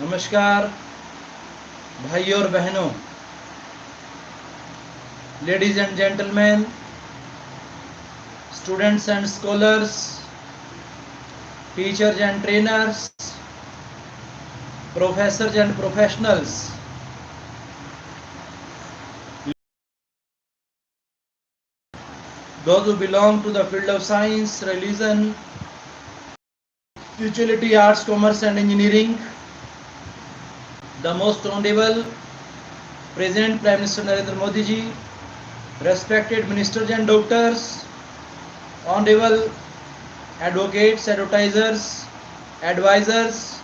नमस्कार भाइयों और बहनों, ladies and gentlemen, students and scholars, teachers and trainers, professors and professionals, those who belong to the field of science, religion, spirituality, arts, commerce and engineering, the most honorable President Prime Minister Narendra Modi ji, respected ministers and doctors, honorable advocates, advertisers, advisors,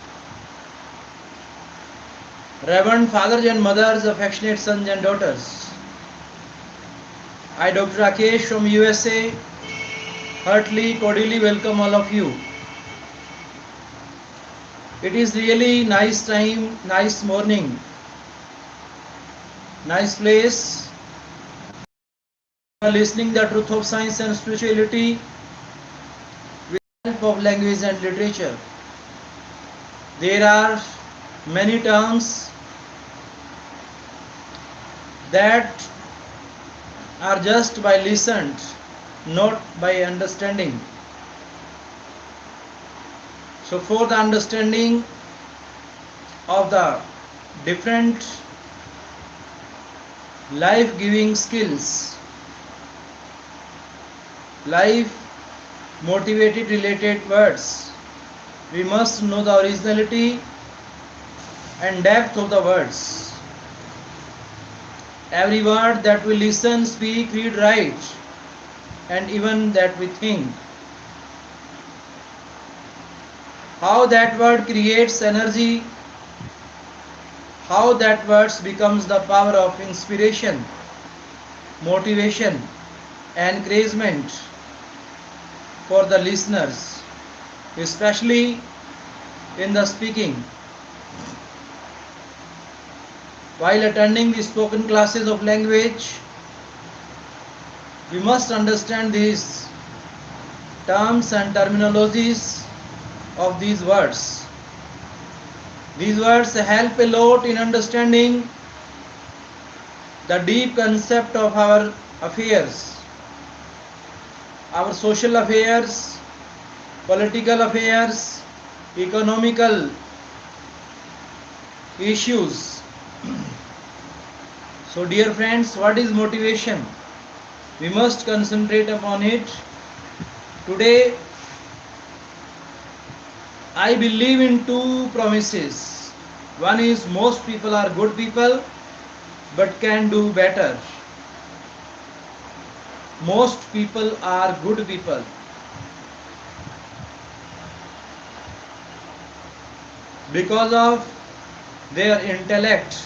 reverend fathers and mothers, affectionate sons and daughters. I, Dr.RKM from USA, heartily, cordially welcome all of you. It is really nice time, nice morning, nice place. Listening the truth of science and spirituality with the help of language and literature. There are many terms that are just by listened, not by understanding. So for the understanding of the different life-giving skills, life motivated related words, we must know the originality and depth of the words. Every word that we listen, speak, read, write, and even that we think, how that word creates energy, how that words becomes the power of inspiration, motivation, encouragement for the listeners, especially in the speaking. While attending the spoken classes of language, we must understand these terms and terminologies of these words. These words help a lot in understanding the deep concept of our affairs, our social affairs, political affairs, economical issues. So dear friends, what is motivation? We must concentrate upon it. Today I believe in two promises. One is most people are good people but can do better. Most people are good people. Because of their intellect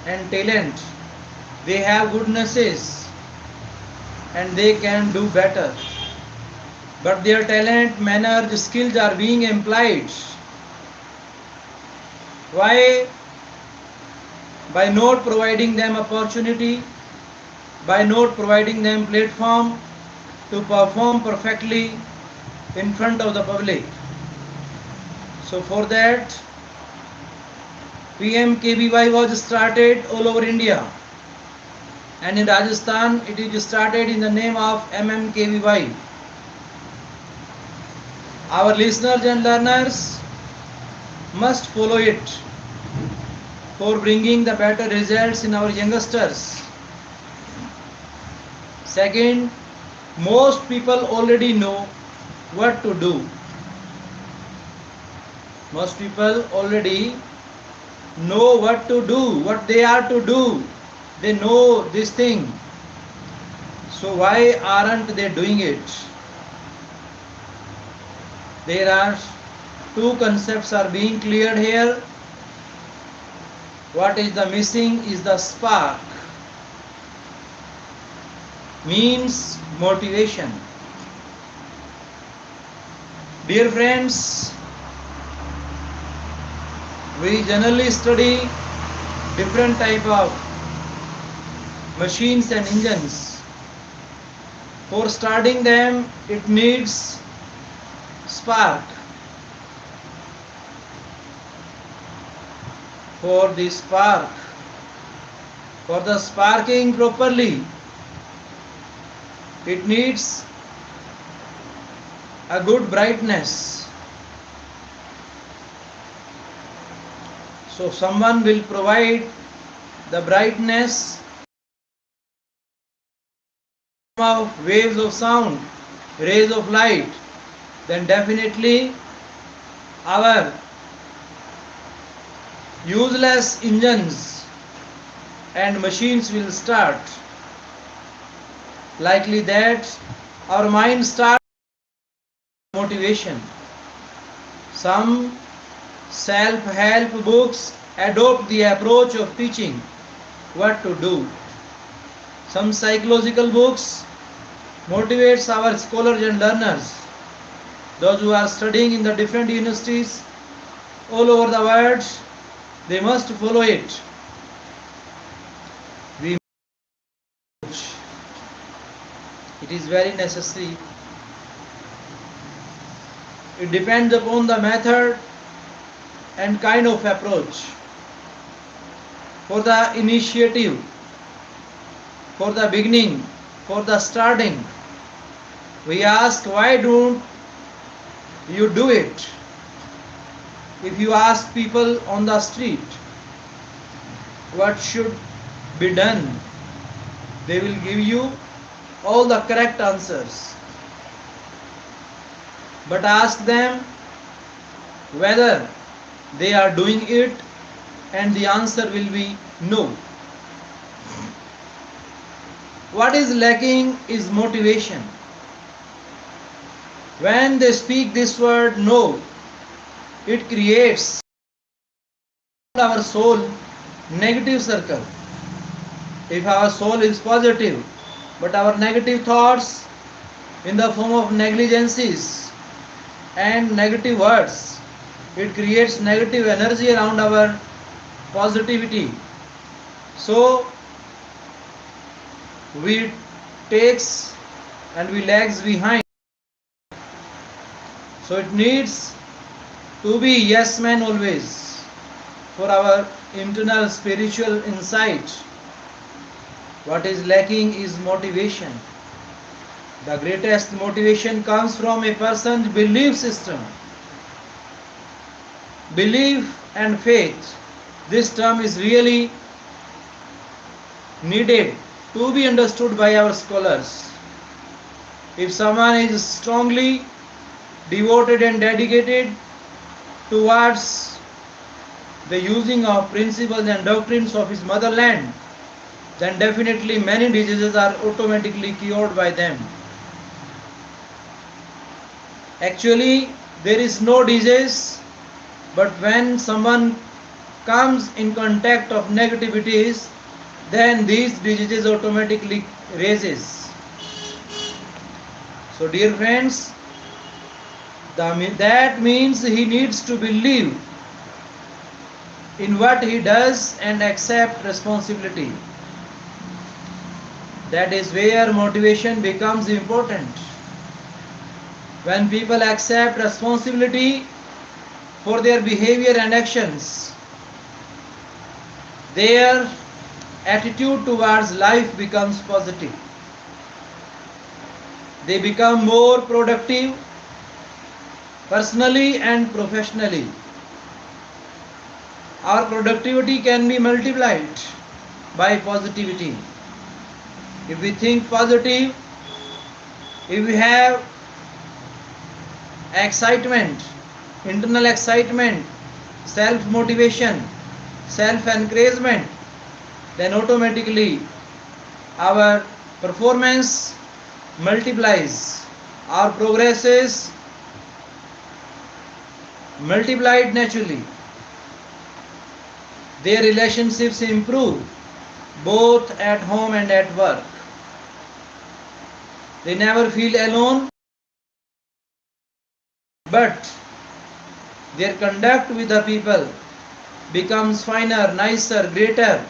and talent, they have goodnesses and they can do better. But their talent, manners, skills are being implied. Why? By not providing them opportunity, by not providing them platform to perform perfectly in front of the public. So for that, PMKVY was started all over India, and in Rajasthan it is started in the name of MMKVY. Our listeners and learners must follow it for bringing the better results in our youngsters. Second, most people already know what to do. Most people already know what to do, what they are to do. They know this thing. So why aren't they doing it? There are two concepts are being cleared here. What is the missing is the spark, means motivation. Dear friends, we generally study different type of machines and engines. For starting them, it needs spark, for the spark, for the sparking properly, it needs a good brightness. So someone will provide the brightness of waves of sound, rays of light, then definitely our useless engines and machines will start. Likely that our mind starts motivation. Some self-help books adopt the approach of teaching what to do. Some psychological books motivates our scholars and learners, those who are studying in the different universities all over the world. They must follow it. It is very necessary. It depends upon the method and kind of approach. For the initiative, for the beginning, for the starting, we ask, why don't you do it? If you ask people on the street what should be done, they will give you all the correct answers. But ask them whether they are doing it, and the answer will be no. What is lacking is motivation. When they speak this word no, it creates our soul negative circle. If our soul is positive, but our negative thoughts in the form of negligences and negative words, it creates negative energy around our positivity. So we takes and we lags behind. So it needs to be yes man always for our internal spiritual insight. What is lacking is motivation. The greatest motivation comes from a person's belief system. Belief and faith, this term is really needed to be understood by our scholars. If someone is strongly devoted and dedicated towards the using of principles and doctrines of his motherland, then definitely many diseases are automatically cured by them. Actually, there is no disease, but when someone comes in contact of negativities, then these diseases automatically raises. So dear friends, that means he needs to believe in what he does and accept responsibility. That is where motivation becomes important. When people accept responsibility for their behavior and actions, their attitude towards life becomes positive. They become more productive personally and professionally. Our productivity can be multiplied by positivity. If we think positive, if we have excitement, internal excitement, self-motivation, self-encouragement, then automatically our performance multiplies, our progress is multiplied naturally. Their relationships improve both at home and at work. They never feel alone, but their conduct with the people becomes finer, nicer, greater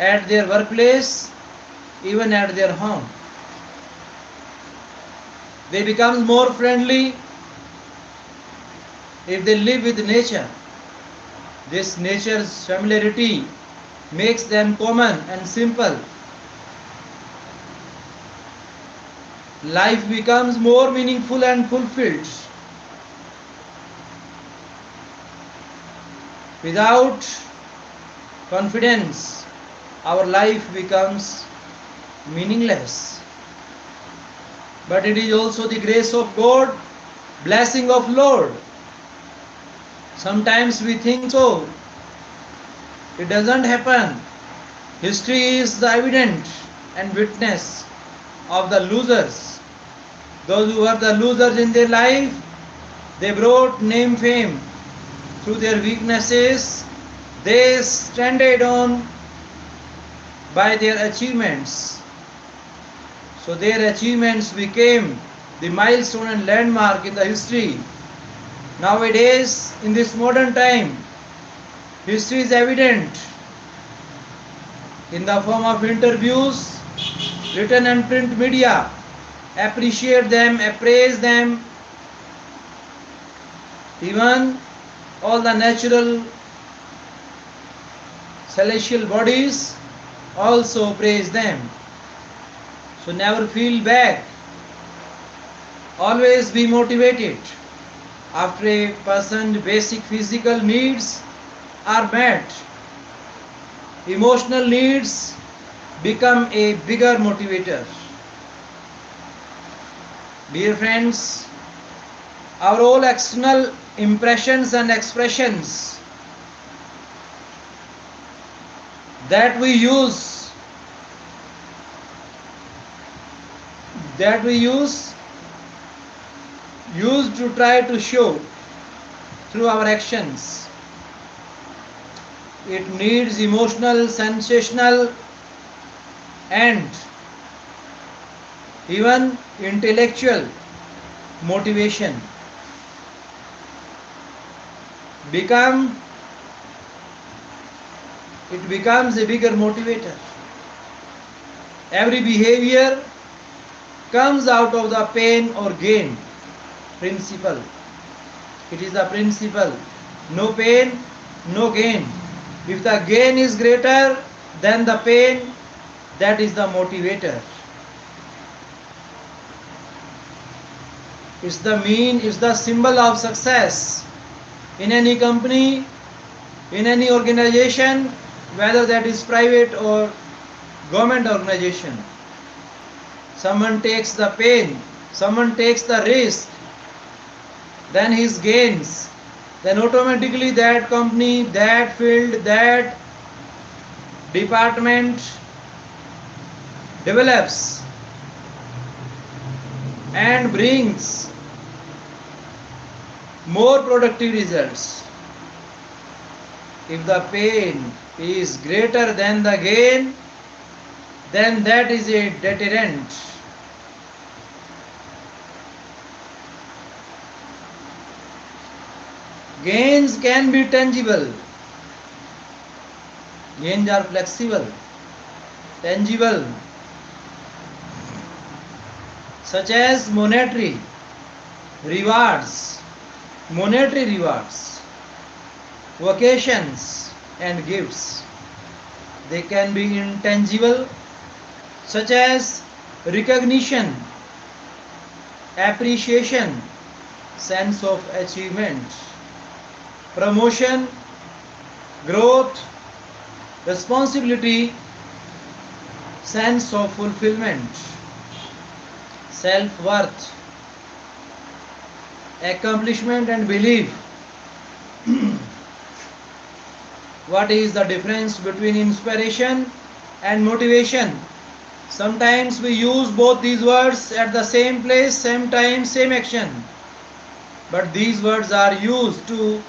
at their workplace, even at their home. They become more friendly if they live with nature. This nature's familiarity makes them common and simple. Life becomes more meaningful and fulfilled. Without confidence, our life becomes meaningless. But it is also the grace of God, blessing of Lord. Sometimes we think so. It doesn't happen. History is the evidence and witness of the losers. Those who were the losers in their life, they brought name fame through their weaknesses. They standed on by their achievements. So their achievements became the milestone and landmark in the history. Nowadays, in this modern time, history is evident in the form of interviews, written and print media. Appreciate them, appraise them. Even all the natural celestial bodies also praise them. So never feel back. Always be motivated. After a person's basic physical needs are met, emotional needs become a bigger motivator. Dear friends, our all external impressions and expressions that we use to try to show through our actions. It needs emotional, sensational and even intellectual motivation. It becomes a bigger motivator. Every behavior comes out of the pain or gain principle. It is the principle. No pain, no gain. If the gain is greater than the pain, that is the motivator. It's the symbol of success in any company, in any organization, whether that is private or government organization. Someone takes the pain, someone takes the risk, then his gains, then automatically that company, that field, that department develops and brings more productive results. If the pain is greater than the gain, then that is a deterrent. Gains can be tangible. Gains are flexible, tangible, such as monetary rewards, vacations and gifts. They can be intangible, such as recognition, appreciation, sense of achievement, promotion, growth, responsibility, sense of fulfillment, self-worth, accomplishment and belief. What is the difference between inspiration and motivation? Sometimes we use both these words at the same place, same time, same action. But these words are used to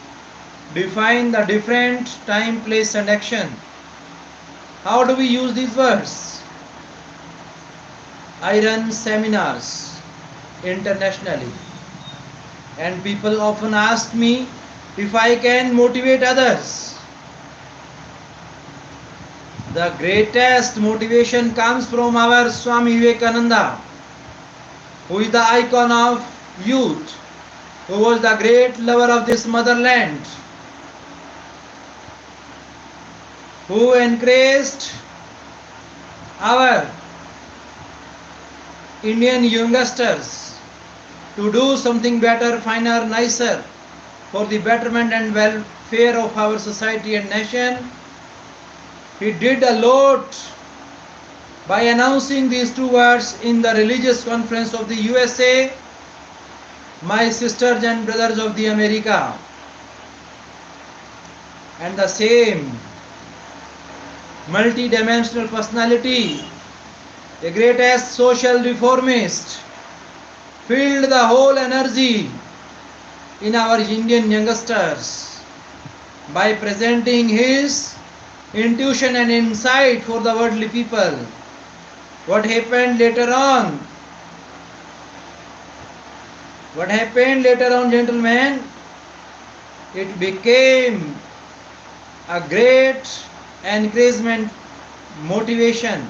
define the different time, place and action. How do we use these words? I run seminars internationally, and people often ask me if I can motivate others. The greatest motivation comes from our Swami Vivekananda, who is the icon of youth, who was the great lover of this motherland, who encouraged our Indian youngsters to do something better, finer, nicer for the betterment and welfare of our society and nation. He did a lot by announcing these two words in the religious conference of the USA, my sisters and brothers of the America. And the same multi-dimensional personality, the greatest social reformist, filled the whole energy in our Indian youngsters by presenting his intuition and insight for the worldly people. What happened later on? What happened later on, gentlemen? It became a great encouragement, motivation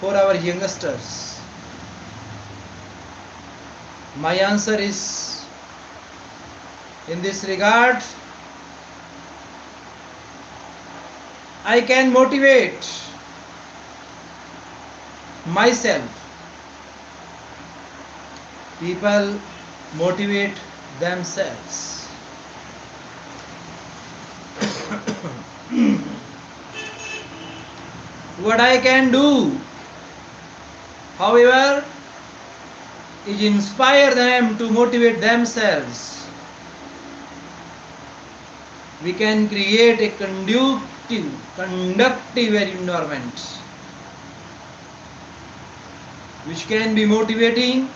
for our youngsters. My answer is, in this regard, I can motivate myself. People motivate themselves. What I can do, however, is inspire them to motivate themselves. We can create a conductive environment which can be motivating.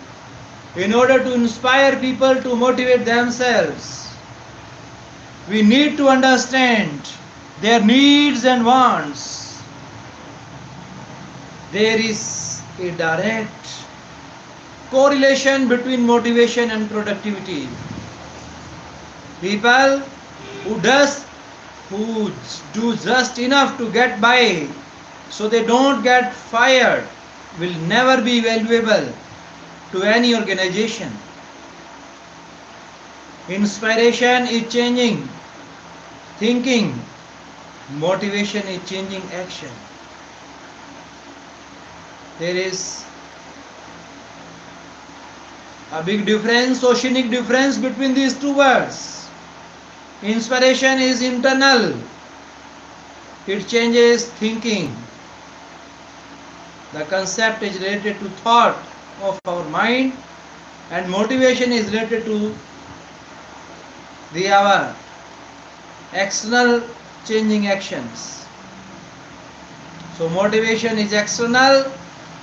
In order to inspire people to motivate themselves, we need to understand their needs and wants. There is a direct correlation between motivation and productivity. People who do just enough to get by so they don't get fired will never be valuable to any organization. Inspiration is changing thinking, motivation is changing action. There is a big difference, oceanic difference between these two words. Inspiration is internal, it changes thinking. The concept is related to thought of our mind, and motivation is related to our external changing actions. So motivation is external,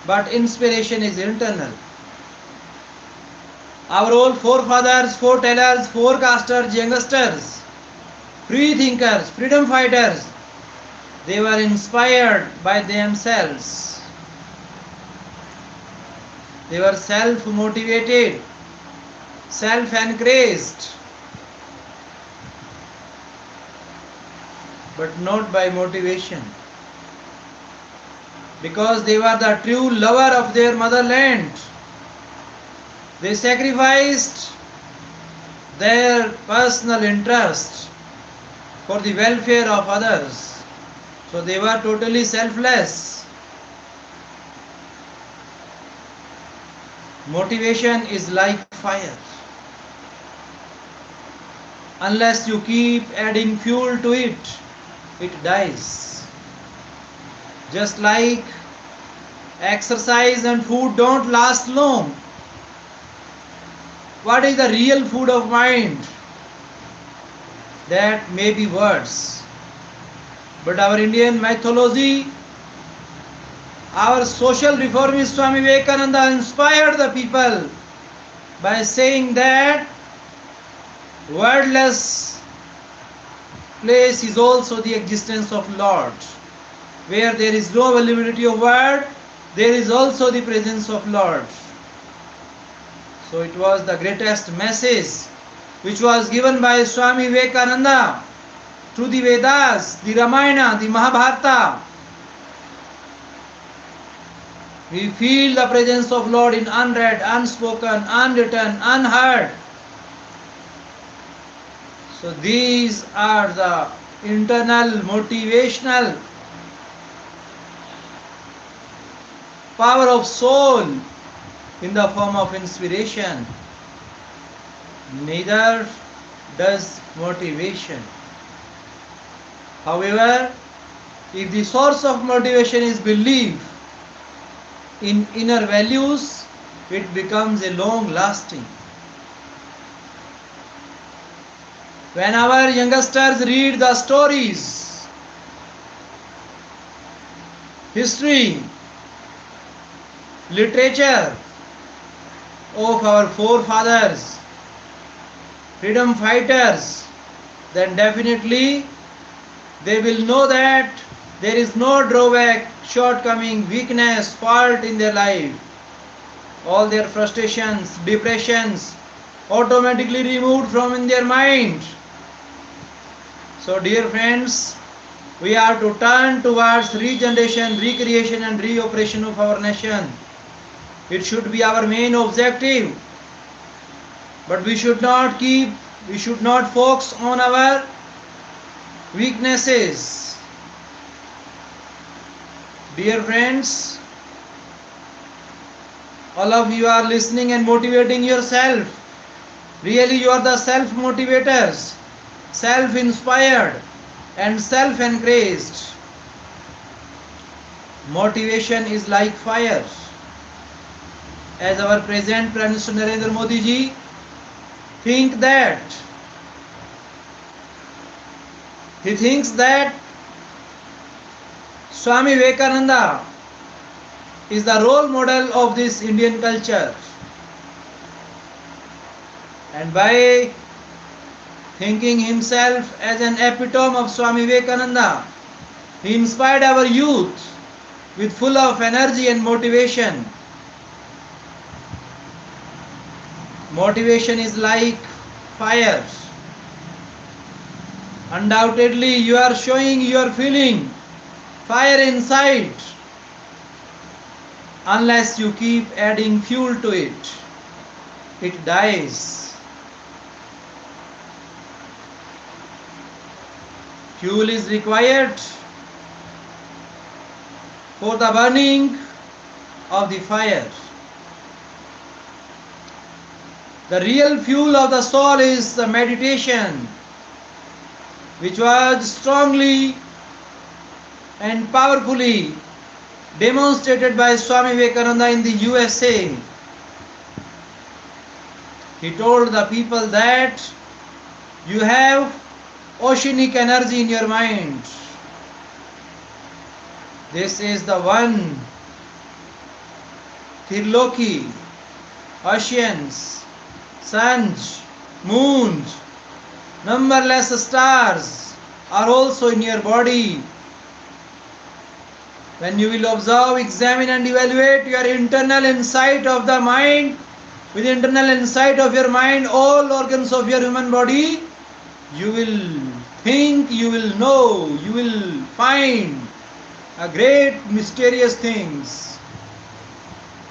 but inspiration is internal. Our old forefathers, foretellers, forecasters, youngsters, free thinkers, freedom fighters, they were inspired by themselves. They were self-motivated, self-encouraged, but not by motivation. Because they were the true lover of their motherland. They sacrificed their personal interest for the welfare of others. So they were totally selfless. Motivation is like fire. Unless you keep adding fuel to it, it dies. Just like exercise and food don't last long. What is the real food of mind? That may be words. But our Indian mythology, our social reformist Swami Vivekananda inspired the people by saying that wordless place is also the existence of Lord. Where there is no availability of word, there is also the presence of Lord. So it was the greatest message which was given by Swami Vivekananda through the Vedas, the Ramayana, the Mahabharata. We feel the presence of Lord in unread, unspoken, unwritten, unheard. So these are the internal motivational power of soul in the form of inspiration. Neither does motivation. However, if the source of motivation is belief in inner values, it becomes a long lasting. When our youngsters read the stories, history, literature of our forefathers, freedom fighters, then definitely they will know that there is no drawback, shortcoming, weakness, fault in their life. All their frustrations, depressions automatically removed from in their mind. So dear friends, we are to turn towards regeneration, recreation and reoperation of our nation. It should be our main objective. But we should not focus on our weaknesses. Dear friends, all of you are listening and motivating yourself. Really you are the self-motivators, self-inspired and self-encouraged. Motivation is like fire. As our present Prime Minister Narendra Modi ji thinks that Swami Vivekananda is the role model of this Indian culture. And by thinking himself as an epitome of Swami Vivekananda, he inspired our youth with full of energy and motivation. Motivation is like fire. Undoubtedly, you are showing, you are feeling fire inside. Unless you keep adding fuel to it, it dies. Fuel is required for the burning of the fire. The real fuel of the soul is the meditation, which was strongly and powerfully demonstrated by Swami Vivekananda in the USA. He told the people that you have oceanic energy in your mind. This is the one Triloki, oceans, suns, moons, numberless stars are also in your body. When you will observe, examine and evaluate your internal insight of the mind, with internal insight of your mind, all organs of your human body, you will think, you will know, you will find a great mysterious things,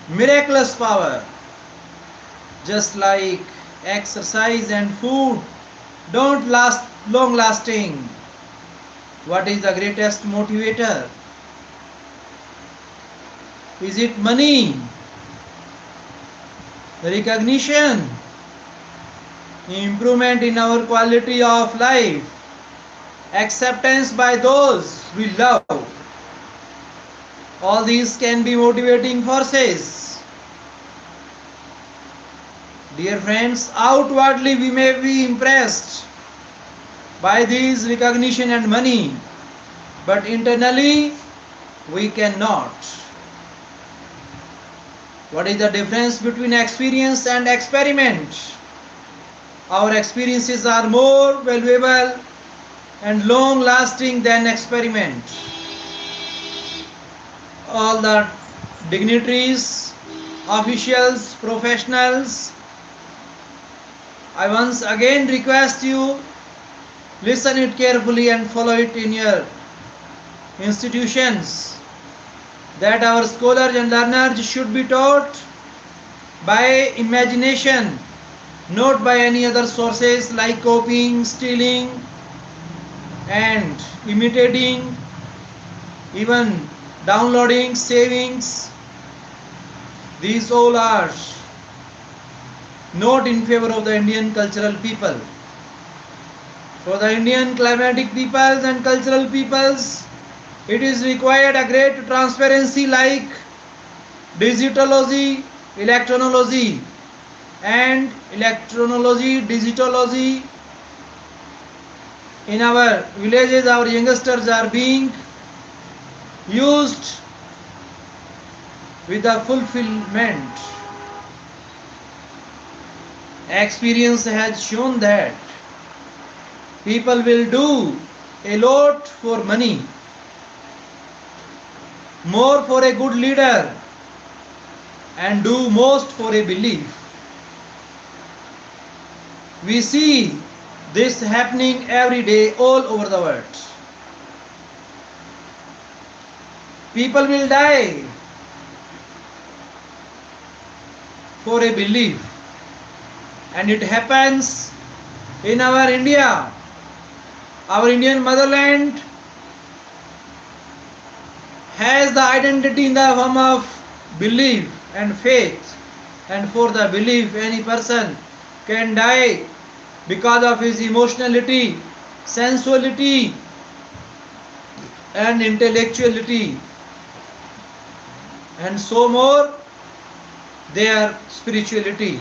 miraculous power. Just like exercise and food don't last long lasting. What is the greatest motivator? Is it money, recognition, improvement in our quality of life, acceptance by those we love? All these can be motivating forces. Dear friends, outwardly we may be impressed by these recognition and money, but internally we cannot. What is the difference between experience and experiment? Our experiences are more valuable and long lasting than experiment. All the dignitaries, officials, professionals, I once again request you, listen it carefully and follow it in your institutions, that our scholars and learners should be taught by imagination not by any other sources like copying, stealing, and imitating, even downloading, savings. These all are not in favor of the Indian cultural people. For the Indian climatic peoples and cultural peoples, it is required a great transparency like digitology, electronology, and electronology, digitology. In our villages, our youngsters are being used with the fulfillment. Experience has shown that people will do a lot for money, more for a good leader, and do most for a belief. We see this happening every day all over the world. People will die for a belief, and it happens in our India. Our Indian motherland has the identity in the form of belief and faith, and for the belief any person can die because of his emotionality, sensuality, and intellectuality, and so more their spirituality.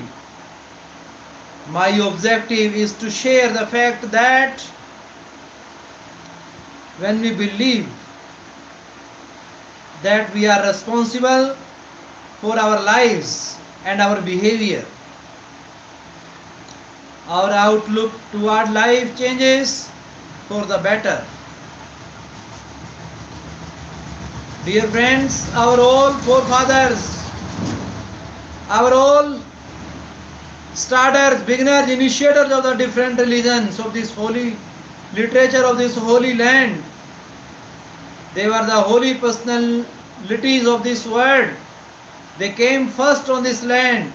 My objective is to share the fact that when we believe that we are responsible for our lives and our behavior, our outlook toward life changes for the better. Dear friends, our all forefathers, our all starters, beginners, initiators of the different religions of this holy literature of this holy land, they were the holy personalities of this world. They came first on this land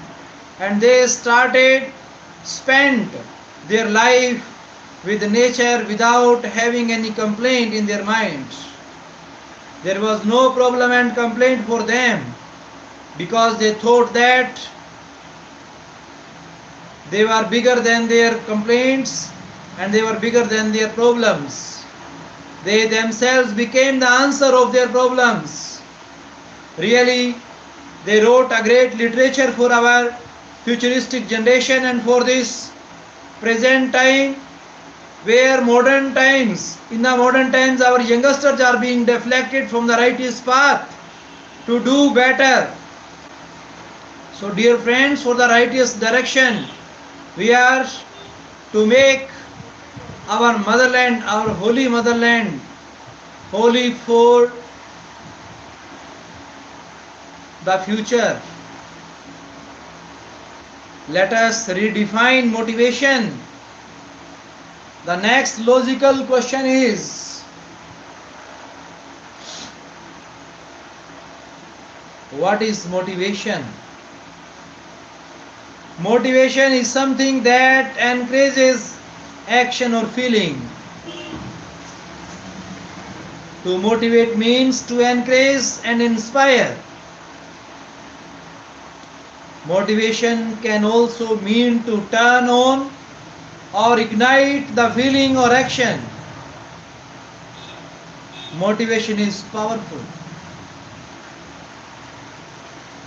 and they spent their life with nature without having any complaint in their minds. There was no problem and complaint for them because they thought that they were bigger than their complaints and they were bigger than their problems. They themselves became the answer of their problems. Really, they wrote a great literature for our futuristic generation and for this present time, where in the modern times our youngsters are being deflected from the righteous path to do better. So dear friends, for the righteous direction, we are to make our motherland, our holy motherland, holy for the future. Let us redefine motivation. The next logical question is, what is motivation? Motivation is something that encourages action or feeling. To motivate means to encourage and inspire. Motivation can also mean to turn on or ignite the feeling or action. Motivation is powerful.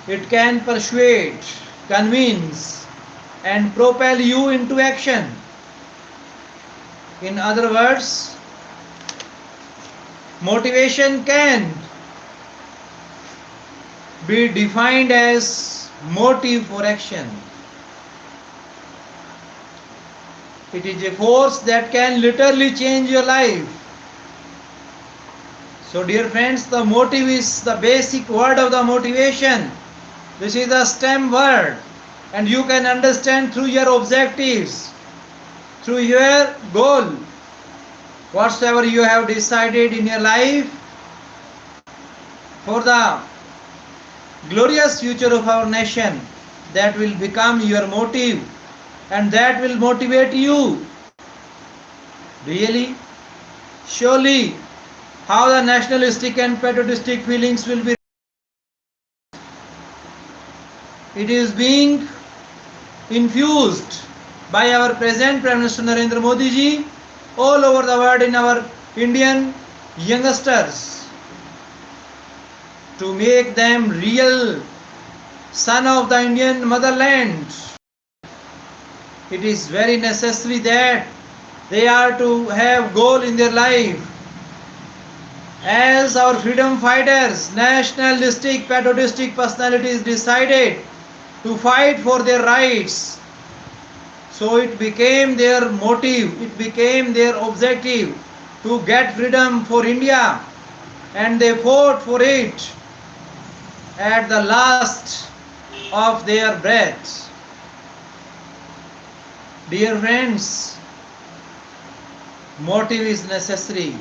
It can persuade, convince, and propel you into action. In other words, motivation can be defined as motive for action. It is a force that can literally change your life. So dear friends, the motive is the basic word of the motivation. This is the stem word, and you can understand through your objectives, through your goal, whatsoever you have decided in your life for the glorious future of our nation, that will become your motive and that will motivate you. Really? Surely, how the nationalistic and patriotistic feelings will be. It is being infused by our present Prime Minister Narendra Modi ji all over the world in our Indian youngsters to make them real son of the Indian motherland. It is very necessary that they are to have goal in their life. As our freedom fighters, nationalistic, patriotistic personalities decided to fight for their rights, so it became their motive, it became their objective to get freedom for India, and they fought for it at the last of their breath. Dear friends, motive is necessary,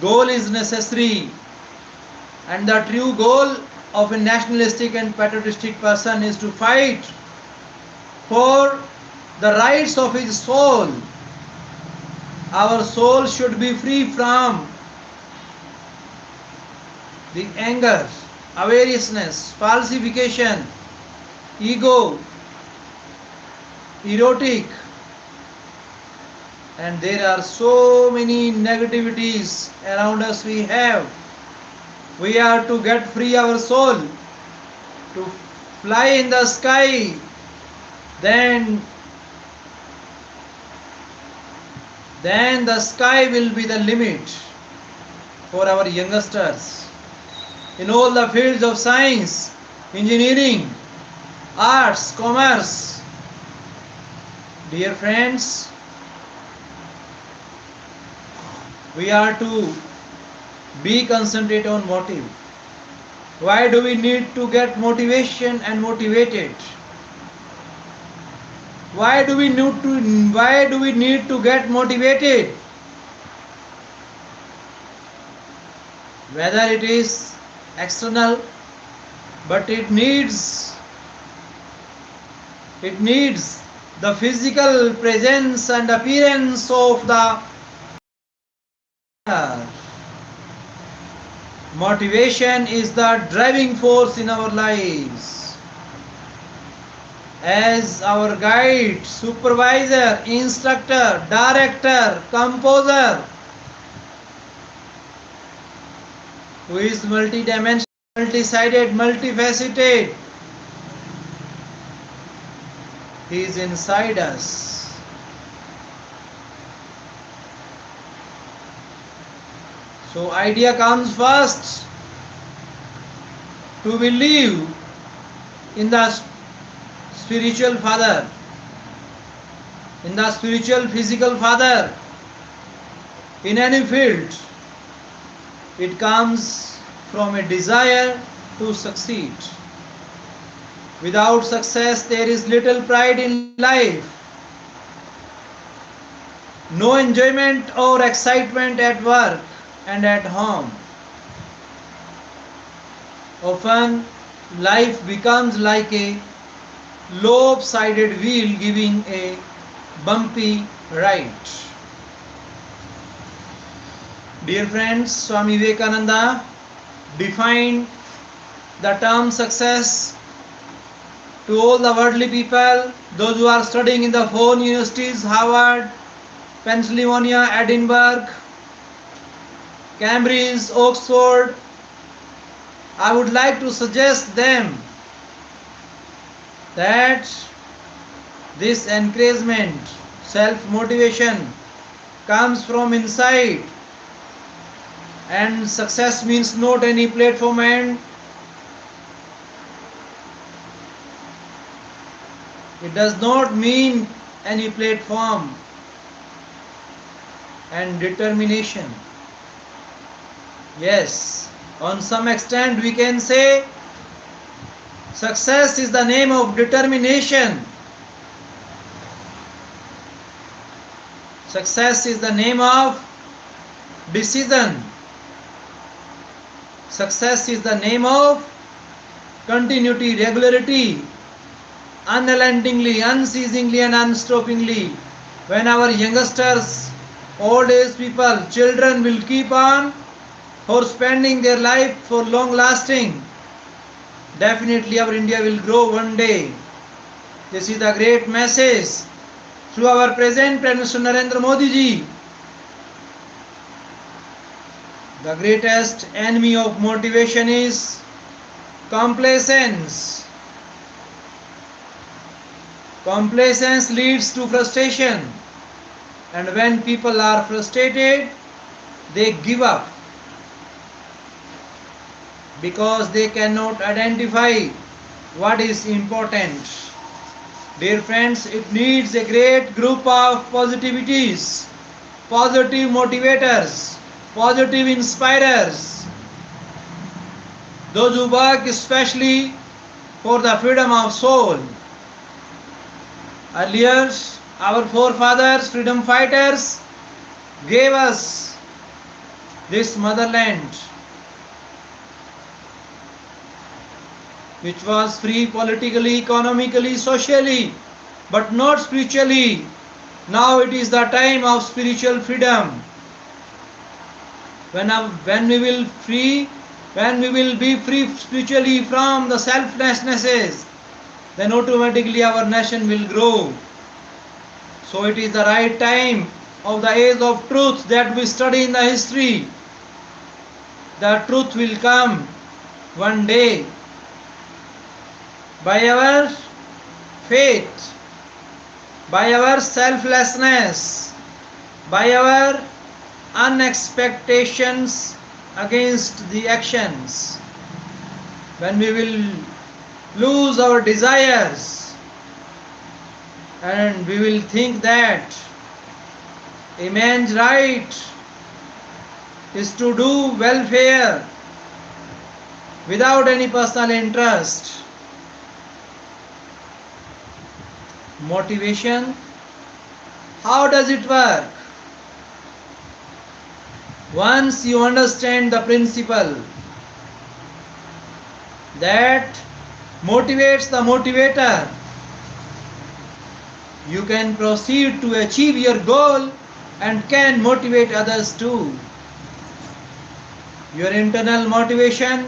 goal is necessary, and the true goal of a nationalistic and patriotistic person is to fight for the rights of his soul. Our soul should be free from the anger, avariciousness, falsification, ego, erotic, and there are so many negativities around us we have. We are to get free our soul, to fly in the sky, then the sky will be the limit for our youngsters in all the fields of science, engineering, arts, commerce. Dear friends, we are to be concentrate on motive. Why do we need to get motivation and motivated? Why do we need to get motivated? Whether it is external, but it needs the physical presence and appearance of the motivation is the driving force in our lives. As our guide, supervisor, instructor, director, composer, who is multidimensional, multi-sided, multifaceted, he is inside us. So idea comes first to believe in the spiritual father, in the spiritual physical father, in any field. It comes from a desire to succeed. Without success, there is little pride in life, no enjoyment or excitement at work and at home. Often, life becomes like a lopsided wheel giving a bumpy ride. Dear friends, Swami Vivekananda defined the term success to all the worldly people, those who are studying in the 4 universities, Harvard, Pennsylvania, Edinburgh, Cambridge, Oxford. I would like to suggest them that this encouragement, self-motivation comes from inside, and success means not any platform and it does not mean any platform and determination. Yes, on some extent we can say success is the name of determination. Success is the name of decision. Success is the name of continuity, regularity. unrelentingly, unceasingly, and unstoppingly. When our youngsters, old age people, children will keep on for spending their life for long lasting, definitely our India will grow one day. This is the great message through our present Prime Minister Narendra Modi ji. The greatest enemy of motivation is complacence. Complacence leads to frustration, and when people are frustrated, they give up because they cannot identify what is important. Dear friends, it needs a great group of positivities, positive motivators, positive inspirers, those who work especially for the freedom of soul. Earlier, our forefathers, freedom fighters, gave us this motherland, which was free politically, economically, socially, but not spiritually. Now it is the time of spiritual freedom. When we will be free spiritually from the selflessnesses, then automatically our nation will grow. So it is the right time of the age of truth that we study in the history. The truth will come one day by our faith, by our selflessness, by our unexpectations against the actions. When we will lose our desires and we will think that a man's right is to do welfare without any personal interest. Motivation, how does it work? Once you understand the principle that motivates the motivator, you can proceed to achieve your goal and can motivate others too. Your internal motivation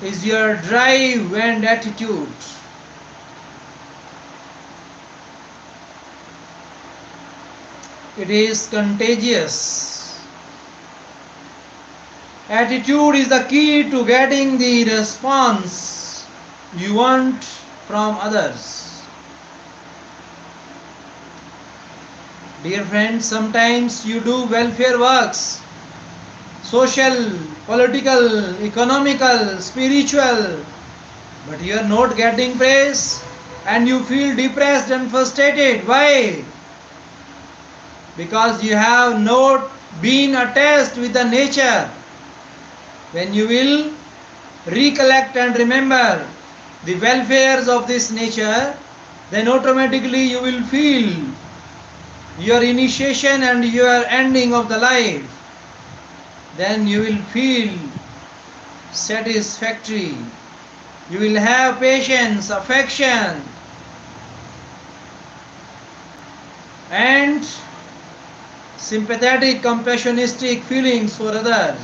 is your drive and attitude. It is contagious. Attitude is the key to getting the response you want from others. Dear friends, sometimes you do welfare works, social, political, economical, spiritual, but you are not getting praise and you feel depressed and frustrated. Why? Because you have not been attached with the nature. When you will recollect and remember the welfares of this nature, then automatically you will feel your initiation and your ending of the life. Then you will feel satisfactory. You will have patience, affection, and sympathetic, compassionistic feelings for others.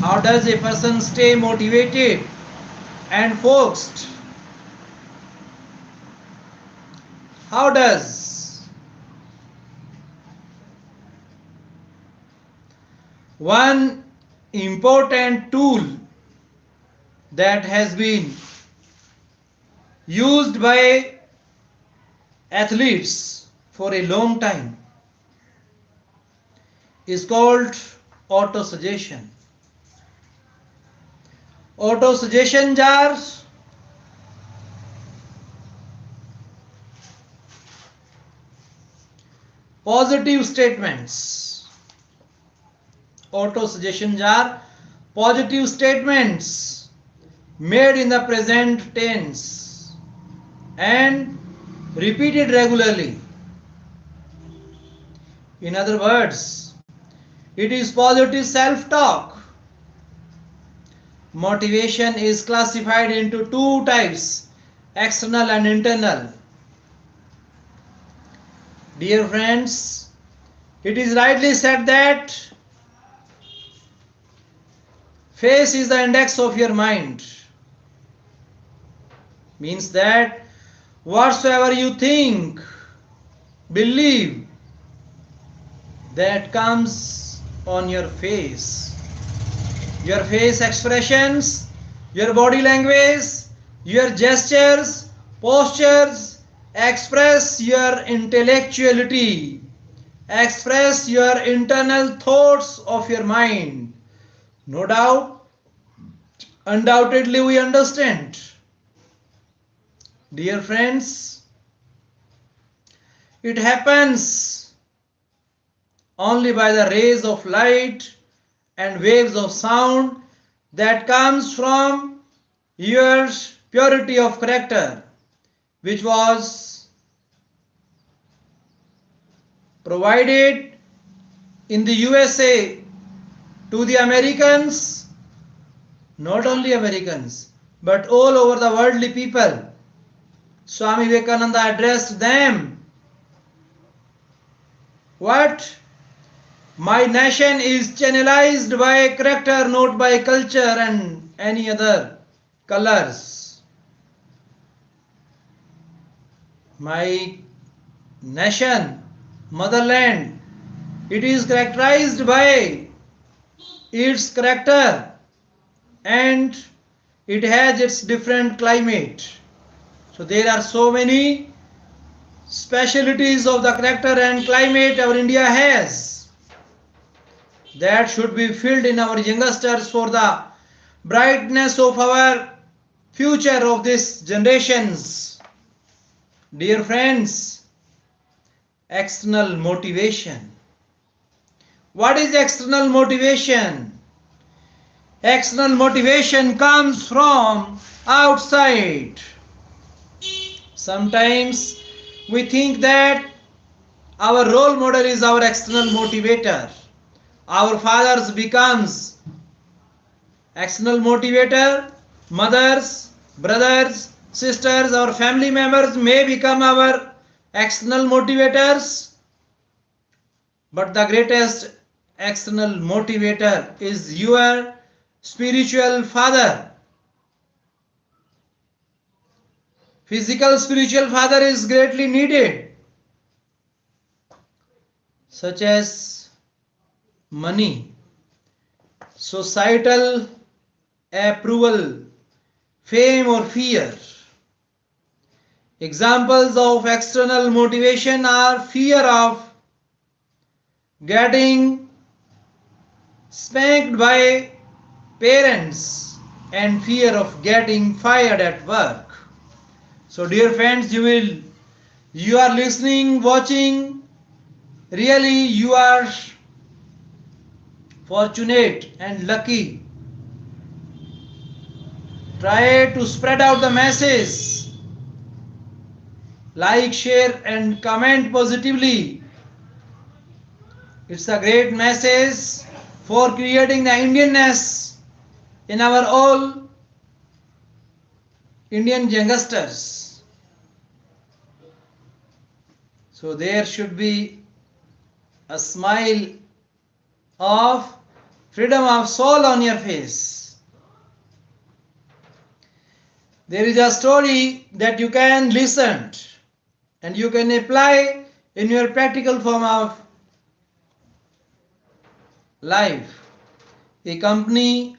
How does a person stay motivated and focused? How does? One important tool that has been used by athletes for a long time is called auto-suggestion. Auto-suggestion jars positive statements. Auto-suggestion jar positive statements made in the present tense and repeated regularly. In other words, it is positive self-talk. Motivation is classified into two types, external and internal. Dear friends, it is rightly said that face is the index of your mind. Means that whatsoever you think, believe, that comes on your face. Your face expressions, your body language, your gestures, postures express your intellectuality, express your internal thoughts of your mind. No doubt, undoubtedly we understand. Dear friends, it happens only by the rays of light and waves of sound that comes from your purity of character, which was provided in the USA to the Americans, not only Americans, but all over the worldly people. Swami Vivekananda addressed them. What? My nation is channelized by character, not by culture and any other colors. My nation, motherland, it is characterized by its character and it has its different climate. So there are so many specialities of the character and climate our India has that should be filled in our youngsters for the brightness of our future of these generations. Dear friends, external motivation. What is external motivation? External motivation comes from outside. Sometimes we think that our role model is our external motivator. Our fathers becomes external motivator, mothers, brothers, sisters, our family members may become our external motivators, but the greatest external motivator is your spiritual father. Physical spiritual father is greatly needed, such as money, societal approval, fame or fear. Examples of external motivation are fear of getting spanked by parents and fear of getting fired at work. So dear friends, you are listening, watching, really you are fortunate and lucky. Try to spread out the message. Like, share and comment positively. It's a great message for creating the Indianness in our all Indian youngsters. So there should be a smile of freedom of soul on your face. There is a story that you can listen and you can apply in your practical form of life. A company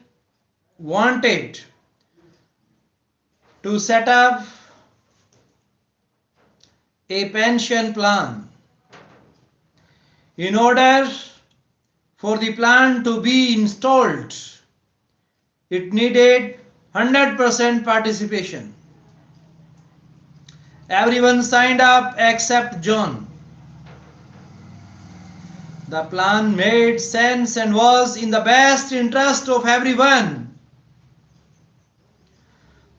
wanted to set up a pension plan. In order for the plan to be installed, it needed 100% participation. Everyone signed up except John. The plan made sense and was in the best interest of everyone.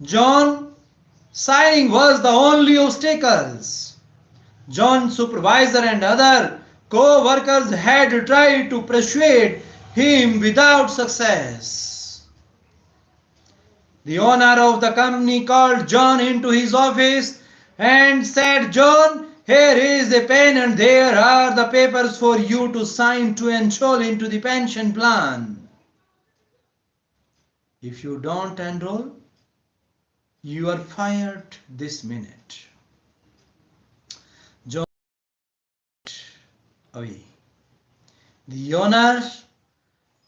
John signing was the only obstacles. John's supervisor and other co-workers had tried to persuade him without success. The owner of the company called John into his office and said, John, here is a pen and there are the papers for you to sign to enroll into the pension plan. If you don't enroll, you are fired this minute. John away. The owner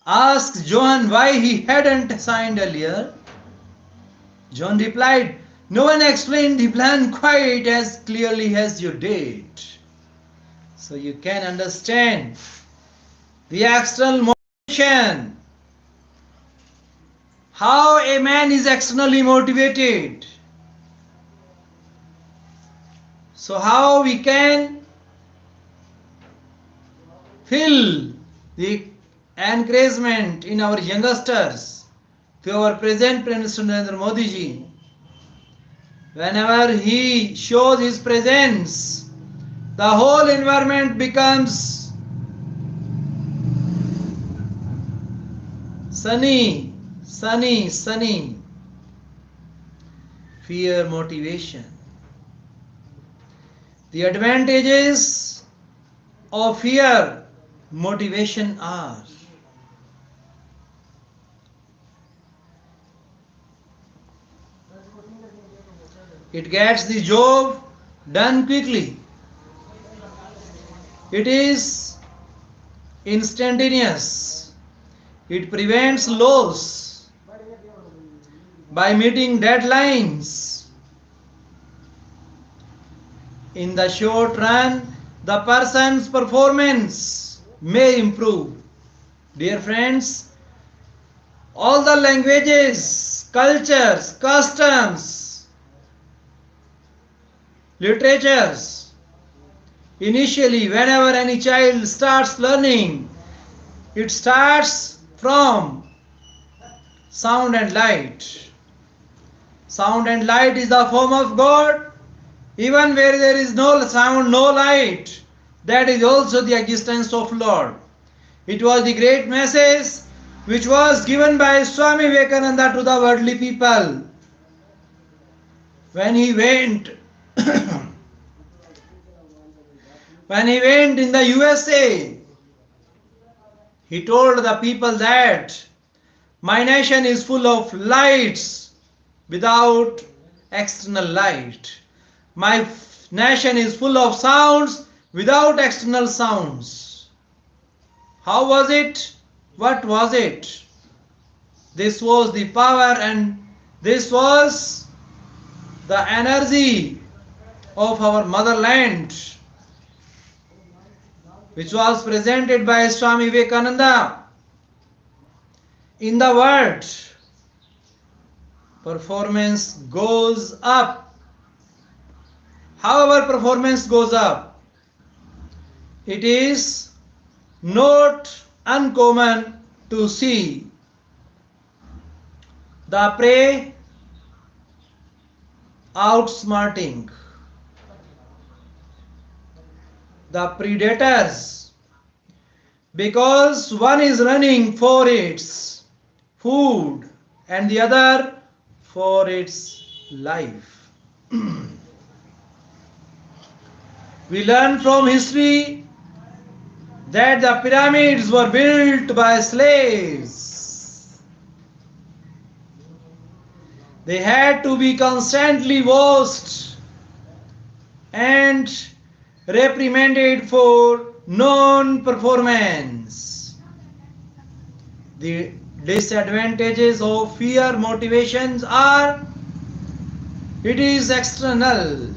asked John why he hadn't signed earlier. John replied, no one explained the plan quite as clearly as you did. So you can understand the external motivation. How a man is externally motivated. So how we can feel the encouragement in our youngsters to our present Prime Minister Narendra Modi ji. Whenever he shows his presence, the whole environment becomes sunny, sunny, sunny. Fear motivation. The advantages of fear motivation are: it gets the job done quickly. It is instantaneous. It prevents loss by meeting deadlines. In the short run, the person's performance may improve. Dear friends, all the languages, cultures, customs, literatures, initially whenever any child starts learning, it starts from sound and light. Sound and light is the form of God. Even where there is no sound, no light, that is also the existence of Lord. It was the great message which was given by Swami Vivekananda to the worldly people. When he went in the USA, he told the people that my nation is full of lights without external light. My nation is full of sounds without external sounds. How was it? What was it? This was the power and this was the energy of our motherland, which was presented by Swami Vivekananda. In the world, performance goes up. How our performance goes up? It is not uncommon to see the prey outsmarting the predators because one is running for its food and the other for its life. We learn from history that the pyramids were built by slaves. They had to be constantly washed and reprimanded for non-performance. The disadvantages of fear motivations are: it is external.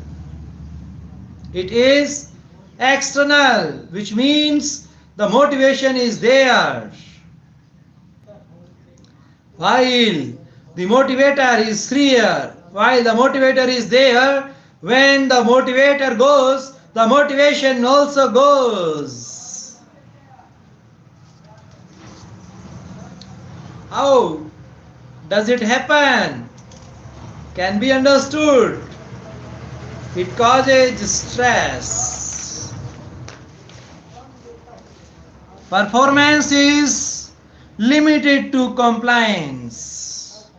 It is external, which means the motivation is there. While the motivator is here, while the motivator is there, when the motivator goes, the motivation also goes. How does it happen? Can be understood. It causes stress. Performance is limited to compliance.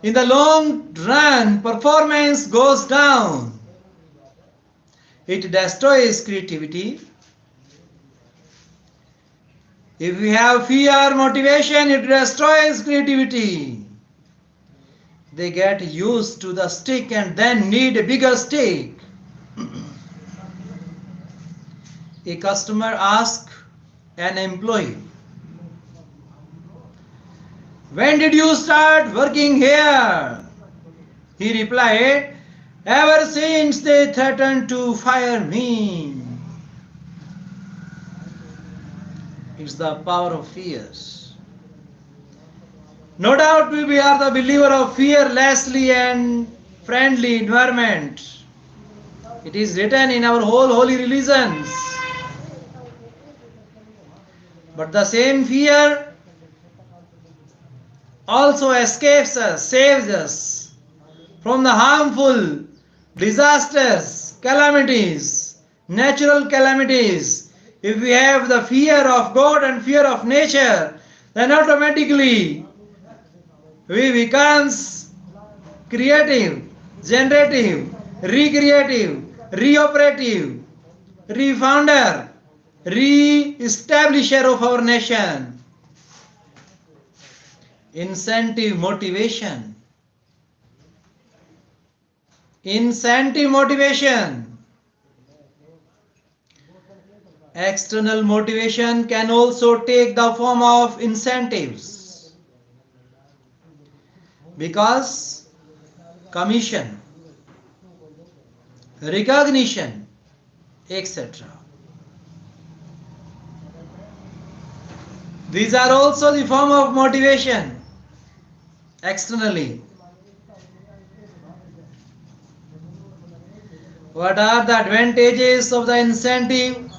In the long run, performance goes down. It destroys creativity. If we have fear, motivation, it destroys creativity. They get used to the stick and then need a bigger stick. A customer asks an employee, "When did you start working here?" He replied, "Ever since they threatened to fire me." It's the power of fears. No doubt we are the believer of fearlessly and friendly environment. It is written in our whole holy religions. But the same fear also escapes us, saves us from the harmful disasters, calamities, natural calamities. If we have the fear of God and fear of nature, then automatically we becomes creative, generative, recreative, reoperative, refounder, re-establisher of our nation. Incentive motivation. Incentive motivation. External motivation can also take the form of incentives. Because commission, recognition, etc. These are also the form of motivation externally. What are the advantages of the incentive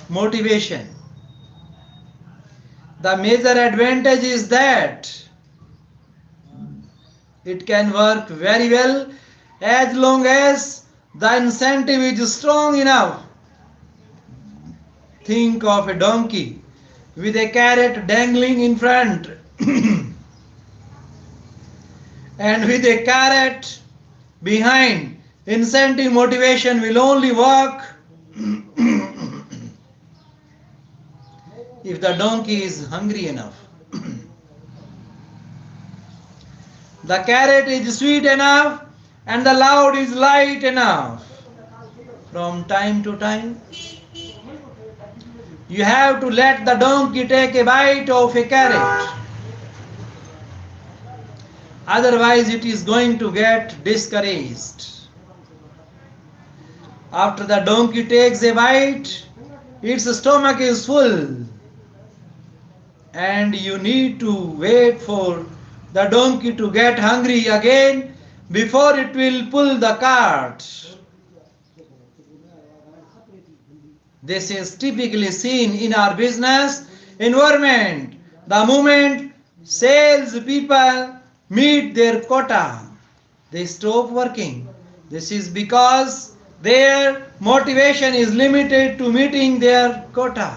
motivation? The major advantage is that it can work very well as long as the incentive is strong enough. Think of a donkey with a carrot dangling in front and with a carrot behind. Incentive motivation will only work if the donkey is hungry enough. The carrot is sweet enough and the load is light enough. From time to time, you have to let the donkey take a bite of a carrot. Otherwise, it is going to get discouraged. After the donkey takes a bite, its stomach is full. And you need to wait for the donkey to get hungry again before it will pull the cart. This is typically seen in our business environment. The moment sales people meet their quota, they stop working. This is because their motivation is limited to meeting their quota.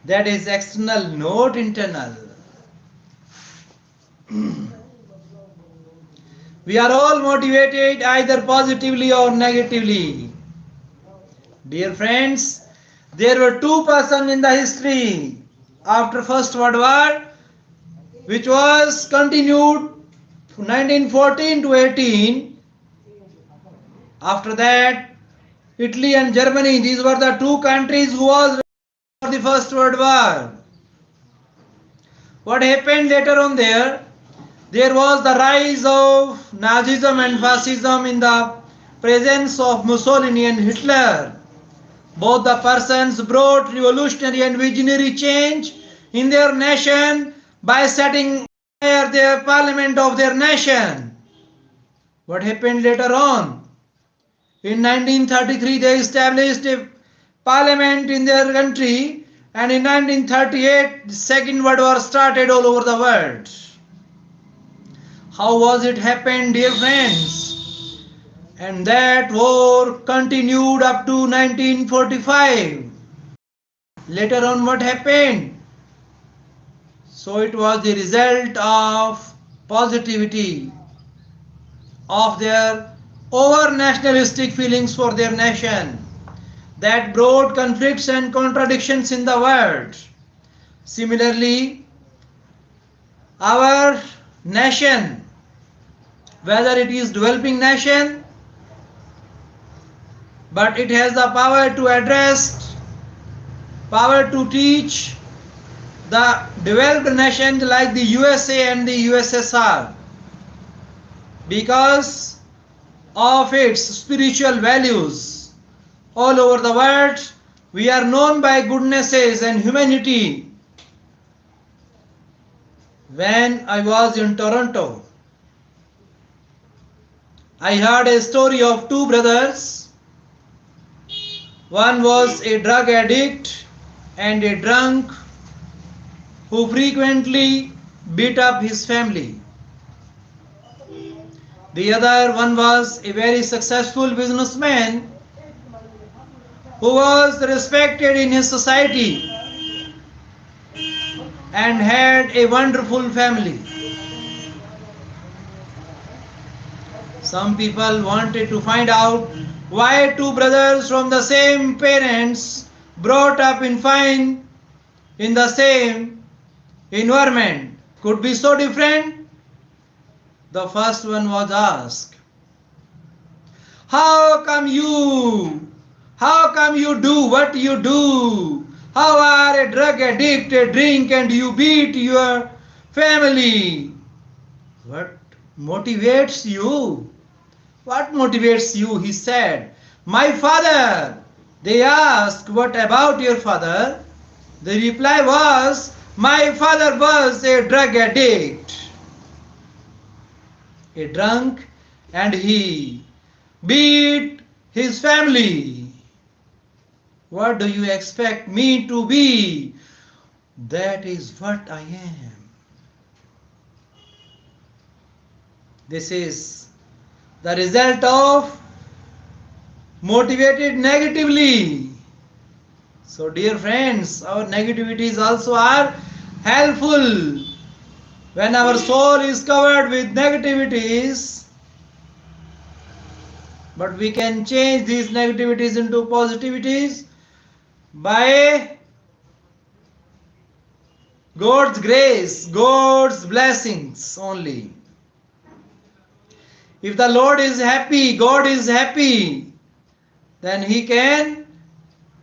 That is external, not internal. We are all motivated either positively or negatively. Dear friends, there were two persons in the history after First World War, which was continued from 1914 to 18. After that, Italy and Germany, these were the two countries who was for the First World War. What happened later on there? There was the rise of Nazism and fascism in the presence of Mussolini and Hitler. Both the persons brought revolutionary and visionary change in their nation by setting fire the parliament of their nation. What happened later on? In 1933 they established a parliament in their country, and in 1938 the Second World War started all over the world. How was it happened, dear friends? And that war continued up to 1945. Later on what happened? So it was the result of positivity of their over nationalistic feelings for their nation that brought conflicts and contradictions in the world. Similarly, our nation, whether it is developing nation, but it has the power to address, power to teach the developed nations like the USA and the USSR, because of its spiritual values. All over the world, we are known by goodnesses and humanity. When I was in Toronto, I heard a story of two brothers. One was a drug addict and a drunk who frequently beat up his family. The other one was a very successful businessman who was respected in his society and had a wonderful family. Some people wanted to find out why two brothers from the same parents, brought up in the same environment, could be so different. The first one was asked, How come you do what you do? How are a drug addict, a drink, and you beat your family? What motivates you? What motivates you? He said, My father. They asked, What about your father? The reply was, My father was a drug addict, a drunk, and he beat his family. What do you expect me to be? That is what I am. This is the result of motivated negatively. So dear friends, our negativities also are helpful. When our soul is covered with negativities, but we can change these negativities into positivities by God's grace, God's blessings only. If the Lord is happy, God is happy, then He can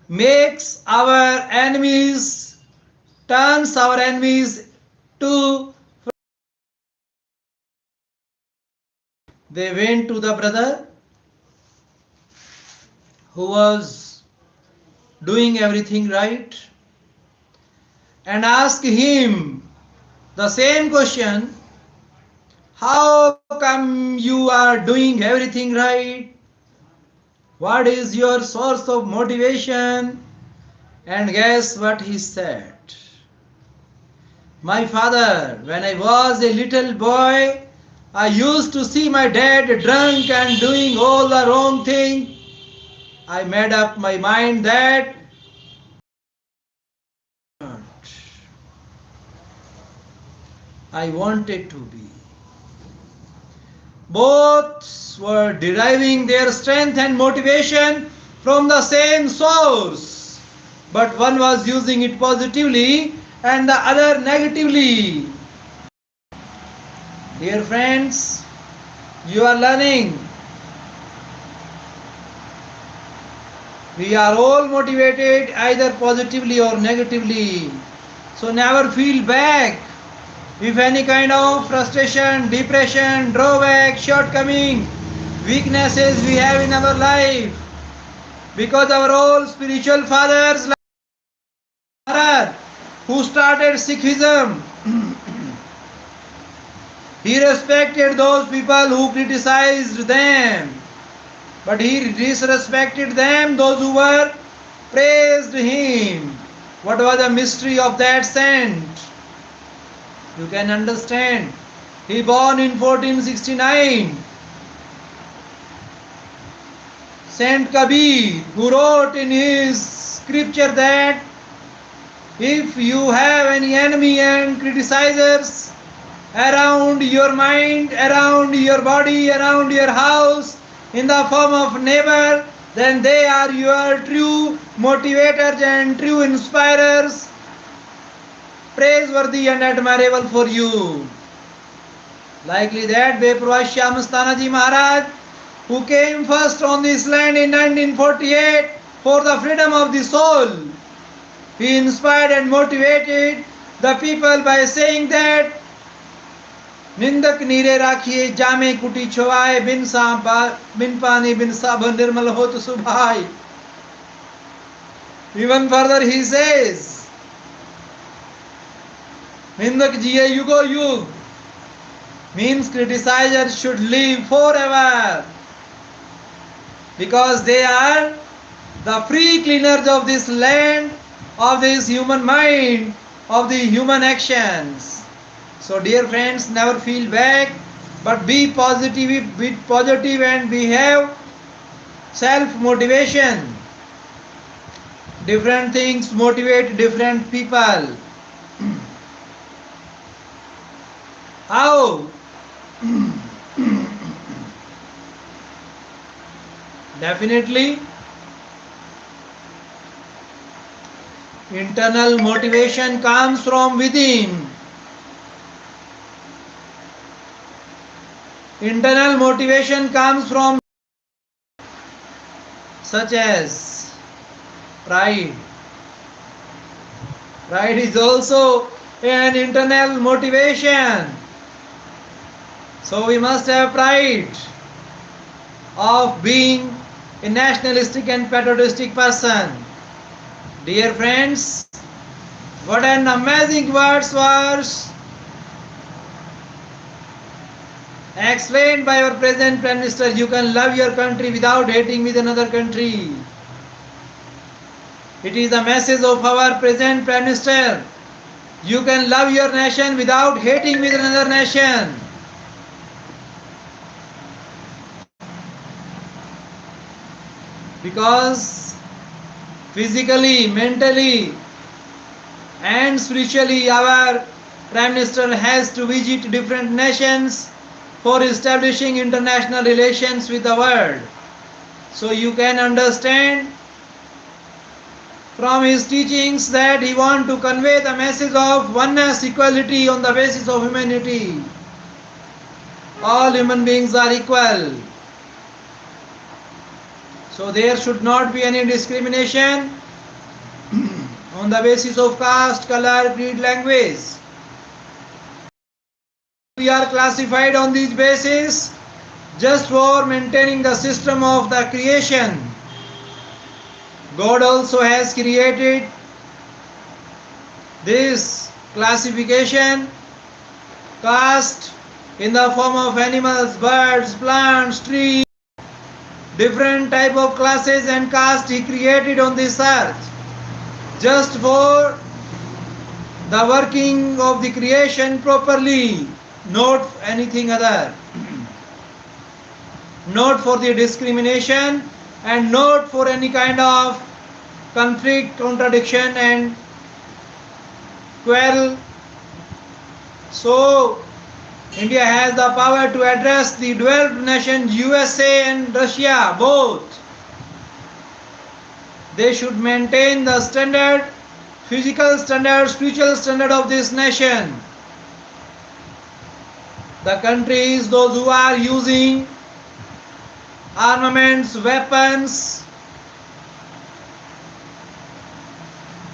makes our enemies, turns our enemies to. They went to the brother who was doing everything right and asked him the same question, How come you are doing everything right? What is your source of motivation? And guess what he said? My father, when I was a little boy, I used to see my dad drunk and doing all the wrong thing. I made up my mind that I wanted to be. Both were deriving their strength and motivation from the same source, but one was using it positively and the other negatively. Dear friends, you are learning. We are all motivated either positively or negatively. So never feel back if any kind of frustration, depression, drawback, shortcoming, weaknesses we have in our life. Because our old spiritual fathers like Maharaj, who started Sikhism, he respected those people who criticized them, but he disrespected them, those who were praised him. What was the mystery of that saint? You can understand. He born in 1469. Saint Kabir, who wrote in his scripture that if you have any enemy and criticizers, around your mind, around your body, around your house, in the form of neighbor, then they are your true motivators and true inspirers, praiseworthy and admirable for you. Likely that Beprava Shyamastanaji Maharaj, who came first on this land in 1948 for the freedom of the soul, he inspired and motivated the people by saying that निंदक नीरे राखिए जामे कुटी छुआए बिन पानी बिन साबन निर्मल हो तो सुभाई. Even further he says, निंदक जिए युगो युग, means criticizers should live forever because they are the free cleaners of this land, of this human mind, of the human actions. So dear friends, never feel back, but be positive and we have self-motivation. Different things motivate different people. How? Definitely, internal motivation comes from within. Internal motivation comes from such as pride. Pride is also an internal motivation. So we must have pride of being a nationalistic and patriotic person. Dear friends, what an amazing words was explained by our present Prime Minister. You can love your country without hating with another country. It is the message of our present Prime Minister. You can love your nation without hating with another nation. Because physically, mentally and spiritually our Prime Minister has to visit different nations for establishing international relations with the world. So you can understand from his teachings that he wants to convey the message of oneness, equality on the basis of humanity. All human beings are equal. So there should not be any discrimination on the basis of caste, color, creed, language. We are classified on this basis just for maintaining the system of the creation. God also has created this classification, caste, in the form of animals, birds, plants, trees, different type of classes and caste he created on this earth just for the working of the creation properly, not anything other. Not for the discrimination and not for any kind of conflict, contradiction and quarrel. So India has the power to address the developed nations USA and Russia both. They should maintain the standard, physical standard, spiritual standard of this nation. The countries, those who are using armaments, weapons,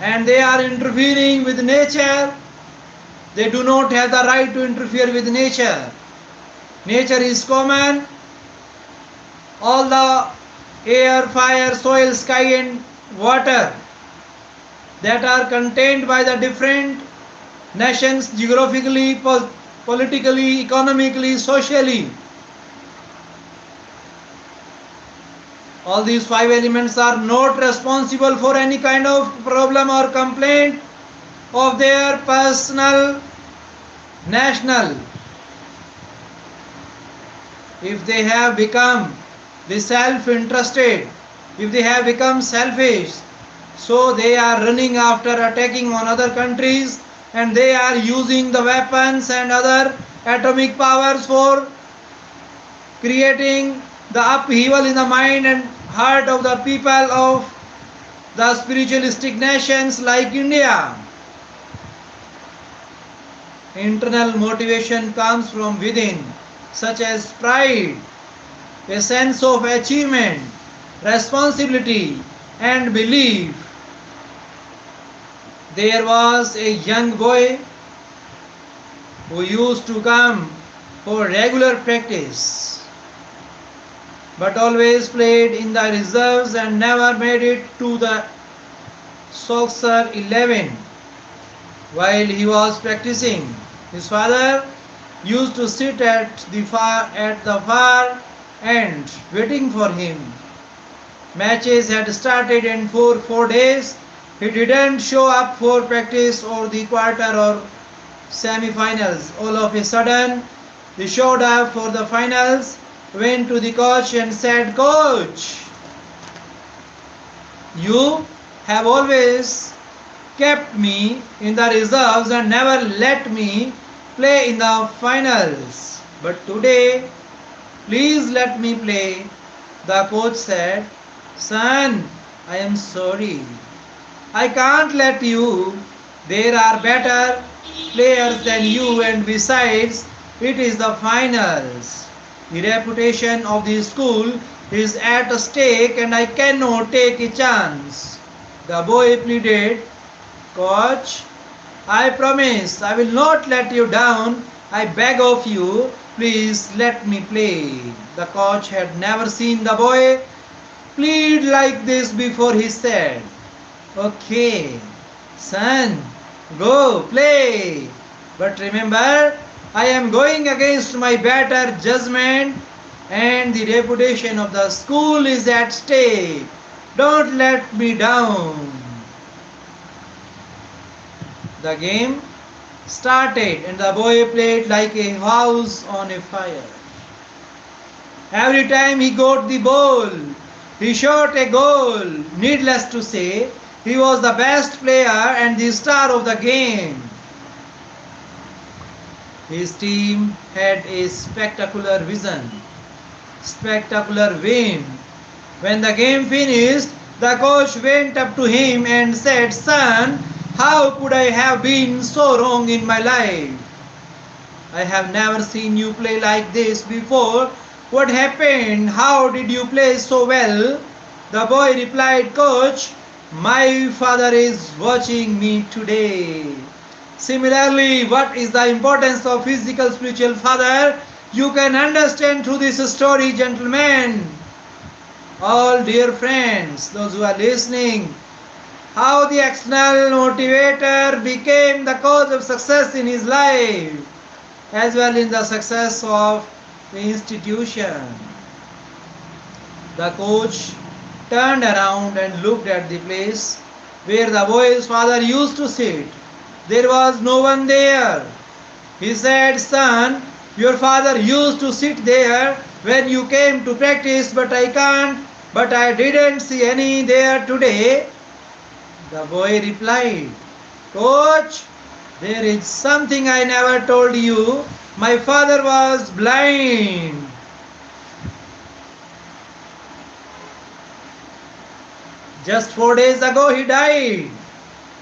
and they are interfering with nature, they do not have the right to interfere with nature. Nature is common. All the air, fire, soil, sky and water that are contained by the different nations geographically, politically, economically, socially. All these five elements are not responsible for any kind of problem or complaint of their personal, national. If they have become the self-interested, if they have become selfish, so they are running after attacking on other countries and they are using the weapons and other atomic powers for creating the upheaval in the mind and heart of the people of the spiritualistic nations like India. Internal motivation comes from within, such as pride, a sense of achievement, responsibility, and belief. There was a young boy who used to come for regular practice, but always played in the reserves and never made it to the Saucer 11. While he was practicing, his father used to sit at the far end waiting for him. Matches had started and for 4 days he didn't show up for practice or the quarter or semi-finals. All of a sudden he showed up for the finals, went to the coach and said, "Coach, you have always kept me in the reserves and never let me play in the finals. But today, please let me play." The coach said, "Son, I am sorry. I can't let you. There are better players than you, and besides, it is the finals. The reputation of the school is at stake and I cannot take a chance." The boy pleaded, "Coach, I promise I will not let you down. I beg of you, please let me play." The coach had never seen the boy plead like this before. He said, "Okay, son, go play. But remember, I am going against my better judgment and the reputation of the school is at stake. Don't let me down." The game started and the boy played like a house on a fire. Every time he got the ball, he shot a goal. Needless to say, he was the best player and the star of the game. His team had a spectacular vision, spectacular win. When the game finished, the coach went up to him and said, "Son, how could I have been so wrong in my life? I have never seen you play like this before. What happened? How did you play so well?" The boy replied, "Coach, my father is watching me today." Similarly, what is the importance of physical spiritual father? You can understand through this story, gentlemen. All dear friends, those who are listening, how the external motivator became the cause of success in his life, as well in the success of the institution. The coach turned around and looked at the place where the boy's father used to sit. There was no one there. He said, "Son, your father used to sit there when you came to practice, but I didn't see any there today." The boy replied, "Coach, there is something I never told you. My father was blind. Just 4 days ago he died.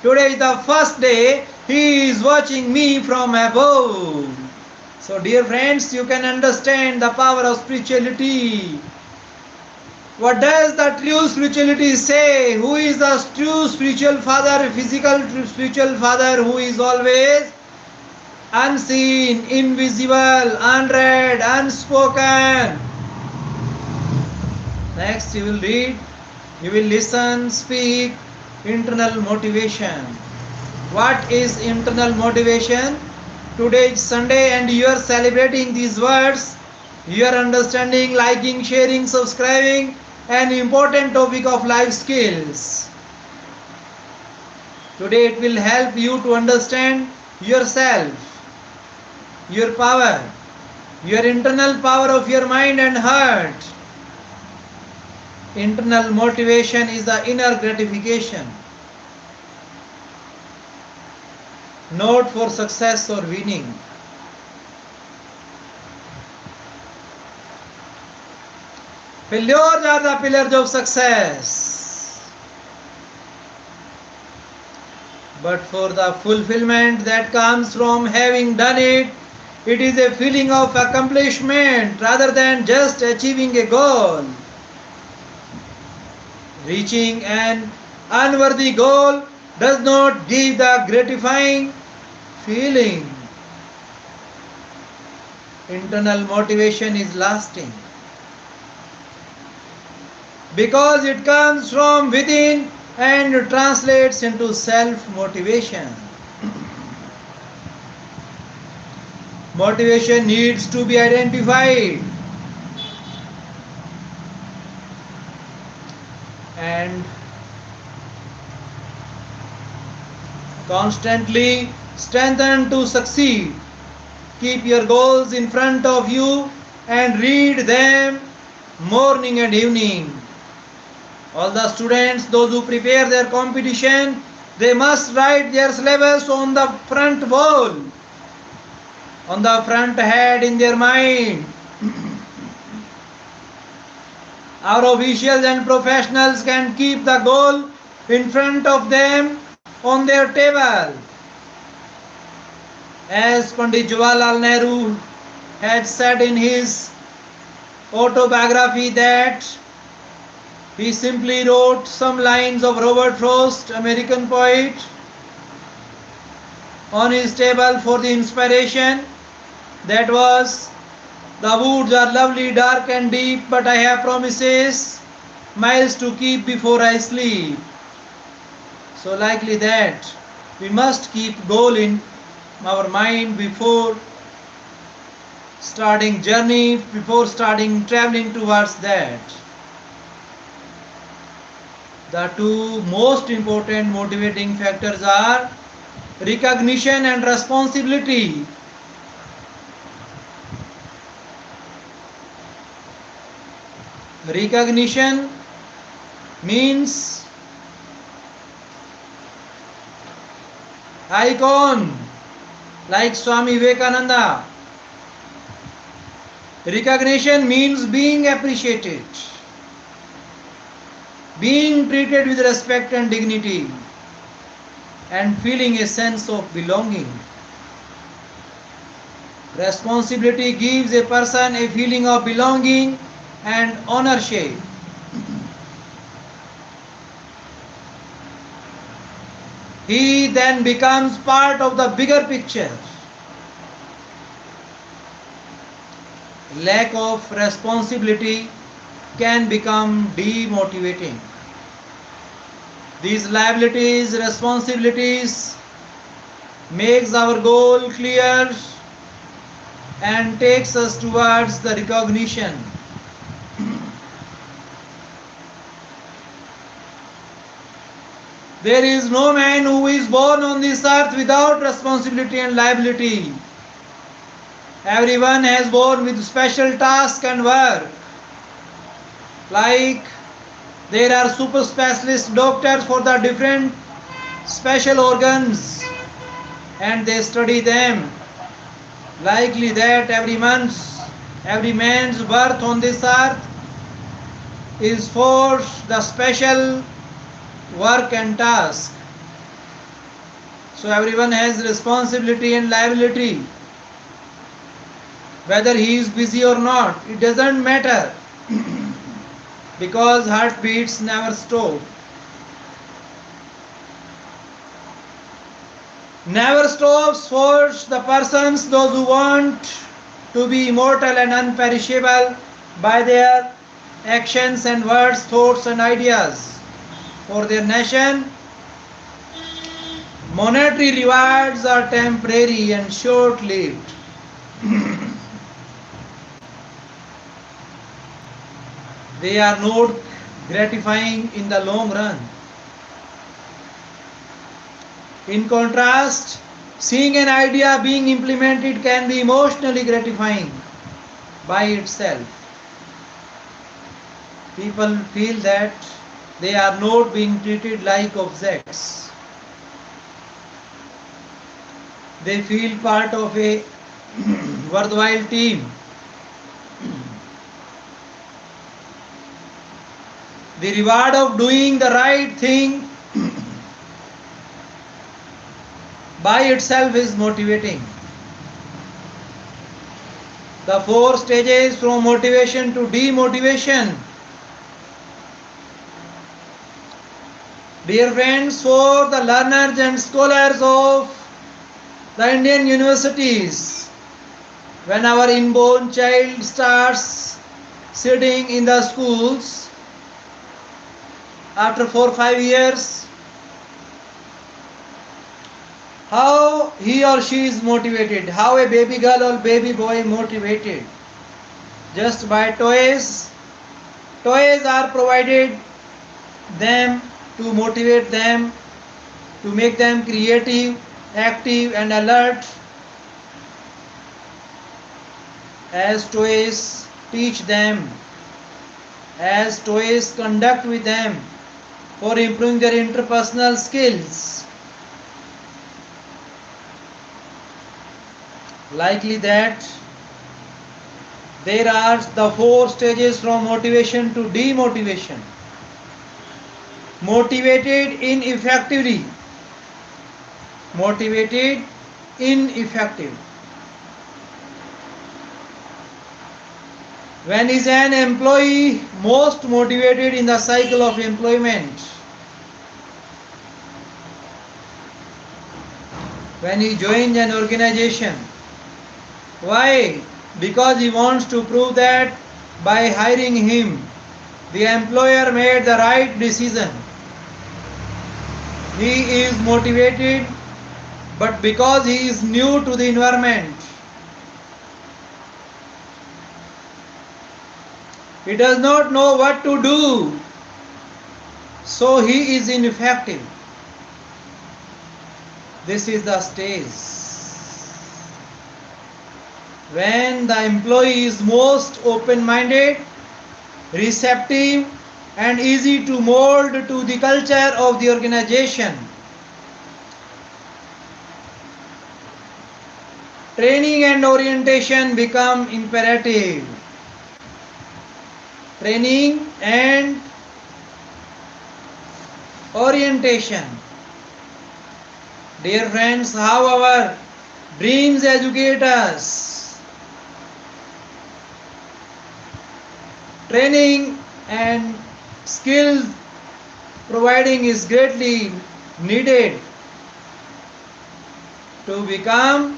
Today is the first day he is watching me from above." So dear friends, you can understand the power of spirituality. What does the true spirituality say? Who is the true spiritual father, physical spiritual father who is always unseen, invisible, unread, unspoken? Next you will read, you will listen, speak, internal motivation. What is internal motivation? Today is Sunday and you are celebrating these words. You are understanding, liking, sharing, subscribing an important topic of life skills. Today it will help you to understand yourself, your power, your internal power of your mind and heart. Internal motivation is the inner gratification, not for success or winning. Failures are the pillars of success. But for the fulfillment that comes from having done it, it is a feeling of accomplishment rather than just achieving a goal. Reaching an unworthy goal does not give the gratifying feeling. Internal motivation is lasting because it comes from within and translates into self-motivation. Motivation needs to be identified and constantly strengthened to succeed. Keep your goals in front of you and read them morning and evening. All the students, those who prepare their competition, they must write their syllabus on the front wall, on the front head in their mind. Our officials and professionals can keep the goal in front of them on their table. As Pandit Jawaharlal Nehru had said in his autobiography that he simply wrote some lines of Robert Frost, American poet, on his table for the inspiration. That was, the woods are lovely, dark and deep, but I have promises, miles to keep before I sleep. So likely that we must keep goal in our mind before starting journey, before starting traveling towards that. The two most important motivating factors are recognition and responsibility. Recognition means icon like Swami Vivekananda. Recognition means being appreciated, being treated with respect and dignity, and feeling a sense of belonging. Responsibility gives a person a feeling of belonging and ownership. He then becomes part of the bigger picture. Lack of responsibility can become demotivating. These liabilities, responsibilities makes our goal clear and takes us towards the recognition. There is no man who is born on this earth without responsibility and liability. Everyone has born with special task and work. Like there are super specialist doctors for the different special organs and they study them. Likely that every man's birth on this earth is for the special work and task. So everyone has responsibility and liability. Whether he is busy or not, it doesn't matter because heartbeats never stop. Never stops for the persons, those who want to be immortal and unperishable by their actions and words, thoughts and ideas. For their nation, monetary rewards are temporary and short-lived. They are not gratifying in the long run. In contrast, seeing an idea being implemented can be emotionally gratifying by itself. People feel that they are not being treated like objects. They feel part of a worthwhile team. The reward of doing the right thing by itself is motivating. The four stages from motivation to demotivation. Dear friends, for the learners and scholars of the Indian universities, when our inborn child starts sitting in the schools after 4-5 years, how he or she is motivated, how a baby girl or baby boy motivated? Just by toys. Toys are provided them to motivate them, to make them creative, active and alert. As toys teach them, as toys conduct with them for improving their interpersonal skills. Likely that there are the four stages from motivation to demotivation. Motivated ineffectively. Motivated ineffective. When is an employee most motivated in the cycle of employment? When he joins an organization. Why? Because he wants to prove that by hiring him, the employer made the right decision. He is motivated, but because he is new to the environment, he does not know what to do, so he is ineffective. This is the stage when the employee is most open-minded, receptive and easy to mold to the culture of the organization. Training and orientation become imperative. Training and orientation. Dear friends, how our dreams educate us. Training and skill providing is greatly needed to become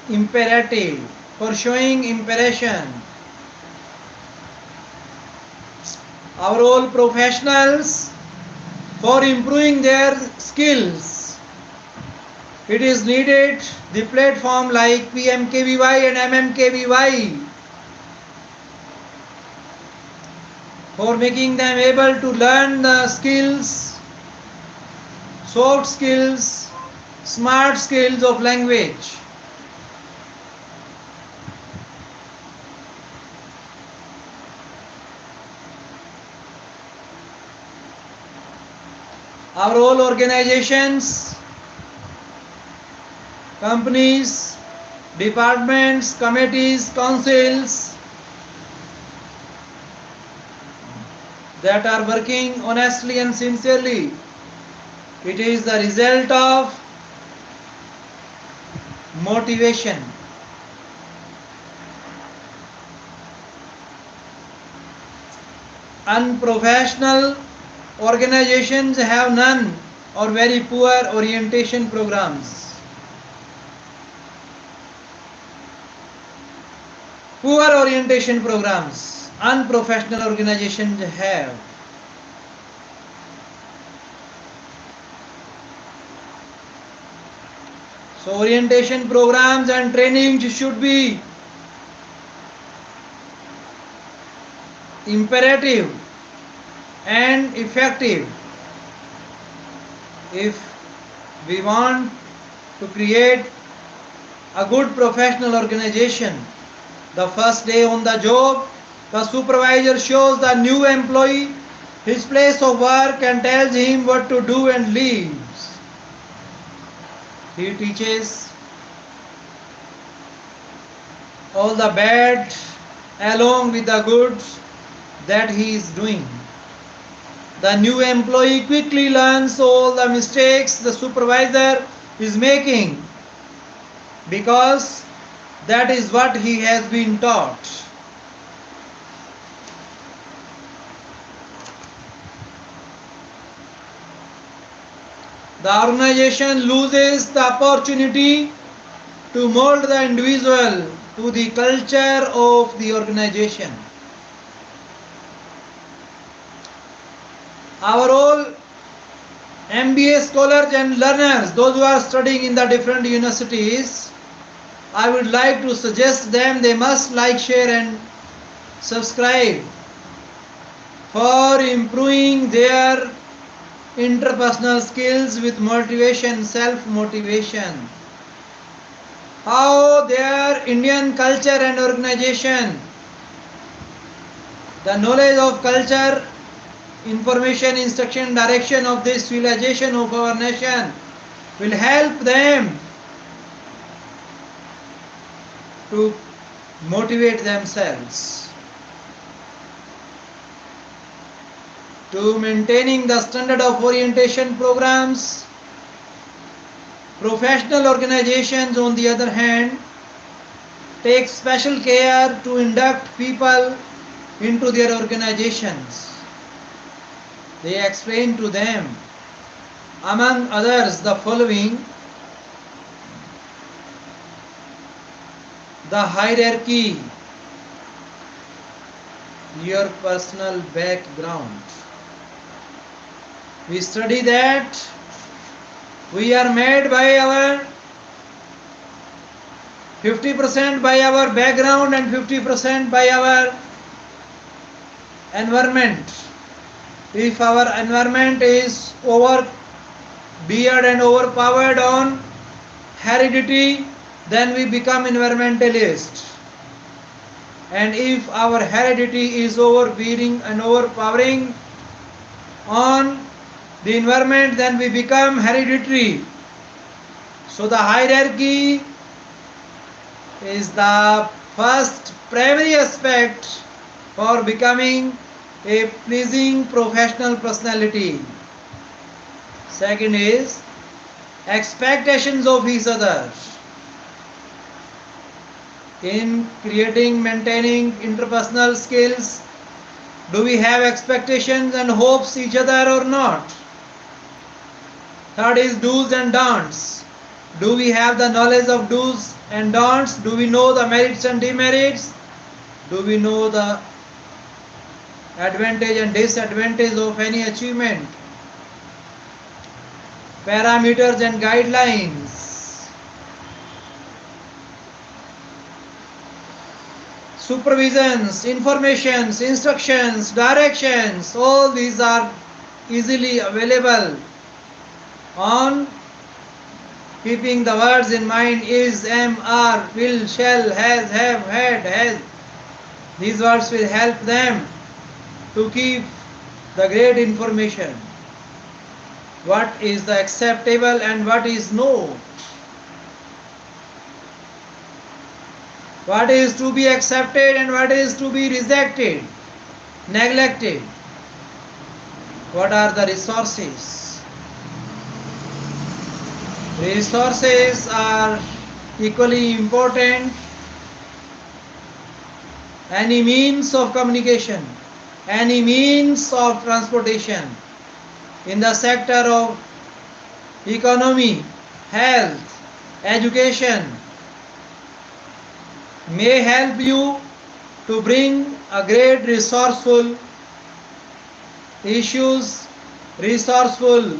imperative, for showing impression. Our all professionals, for improving their skills, it is needed the platform like PMKVY and MMKVY for making them able to learn the skills, soft skills, smart skills of language. Our all organizations, companies, departments, committees, councils that are working honestly and sincerely, it is the result of motivation. Unprofessional organizations have none or very poor orientation programs. Poor orientation programs unprofessional organizations have. So orientation programs and trainings should be imperative and effective if we want to create a good professional organization. The first day on the job, the supervisor shows the new employee his place of work and tells him what to do and leaves. He teaches all the bad along with the good that he is doing. The new employee quickly learns all the mistakes the supervisor is making because that is what he has been taught. The organization loses the opportunity to mold the individual to the culture of the organization. Our all MBA scholars and learners, those who are studying in the different universities, I would like to suggest them they must like, share and subscribe for improving their interpersonal skills with motivation, self-motivation. How their Indian culture and organization, the knowledge of culture, information, instruction, direction of this civilization of our nation will help them to motivate themselves to maintaining the standard of orientation programs. Professional organizations, on the other hand, take special care to induct people into their organizations. They explain to them, among others, the following: the hierarchy, your personal background. We study that we are made by our 50% by our background and 50% by our environment. If our environment is overbeared and overpowered on heredity, then we become environmentalist. And if our heredity is overbearing and overpowering on the environment, then we become hereditary. So the hierarchy is the first primary aspect for becoming a pleasing professional personality. Second is expectations of each other. In creating, maintaining interpersonal skills, do we have expectations and hopes each other or not? Third is do's and don'ts. Do we have the knowledge of do's and don'ts? Do we know the merits and demerits? Do we know the advantage and disadvantage of any achievement? Parameters and guidelines. Supervisions, informations, instructions, directions, all these are easily available on keeping the words in mind: is, am, are, will, shall, has, have, had, has. These words will help them to keep the great information. What is the acceptable and what is no? What is to be accepted and what is to be rejected, neglected? What are the resources? Resources are equally important. Any means of communication, any means of transportation in the sector of economy, health, education may help you to bring a great resourceful issues, resourceful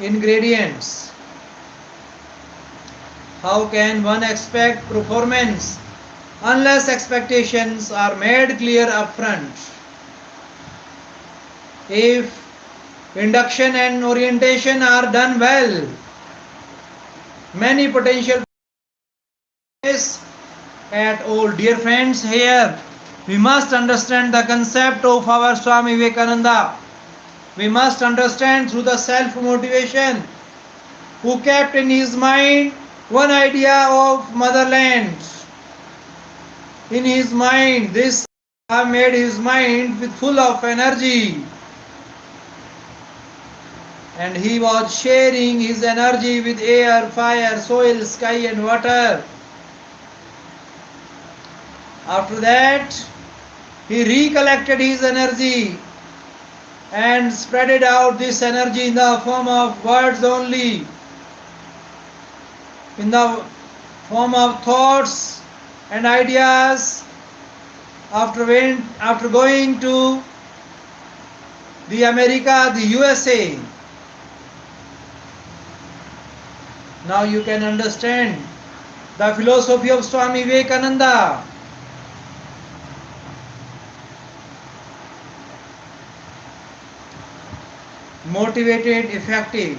ingredients. How can one expect performance unless expectations are made clear upfront? If induction and orientation are done well, many potential at all. Dear friends, here we must understand the concept of our Swami Vivekananda. We must understand through the self-motivation, who kept in his mind one idea of motherland. In his mind, this have made his mind with full of energy, and he was sharing his energy with air, fire, soil, sky and water. After that, he recollected his energy and spread out this energy in the form of words only, in the form of thoughts and ideas. After going to the America, the USA, now you can understand the philosophy of Swami Vivekananda. Motivated, effective.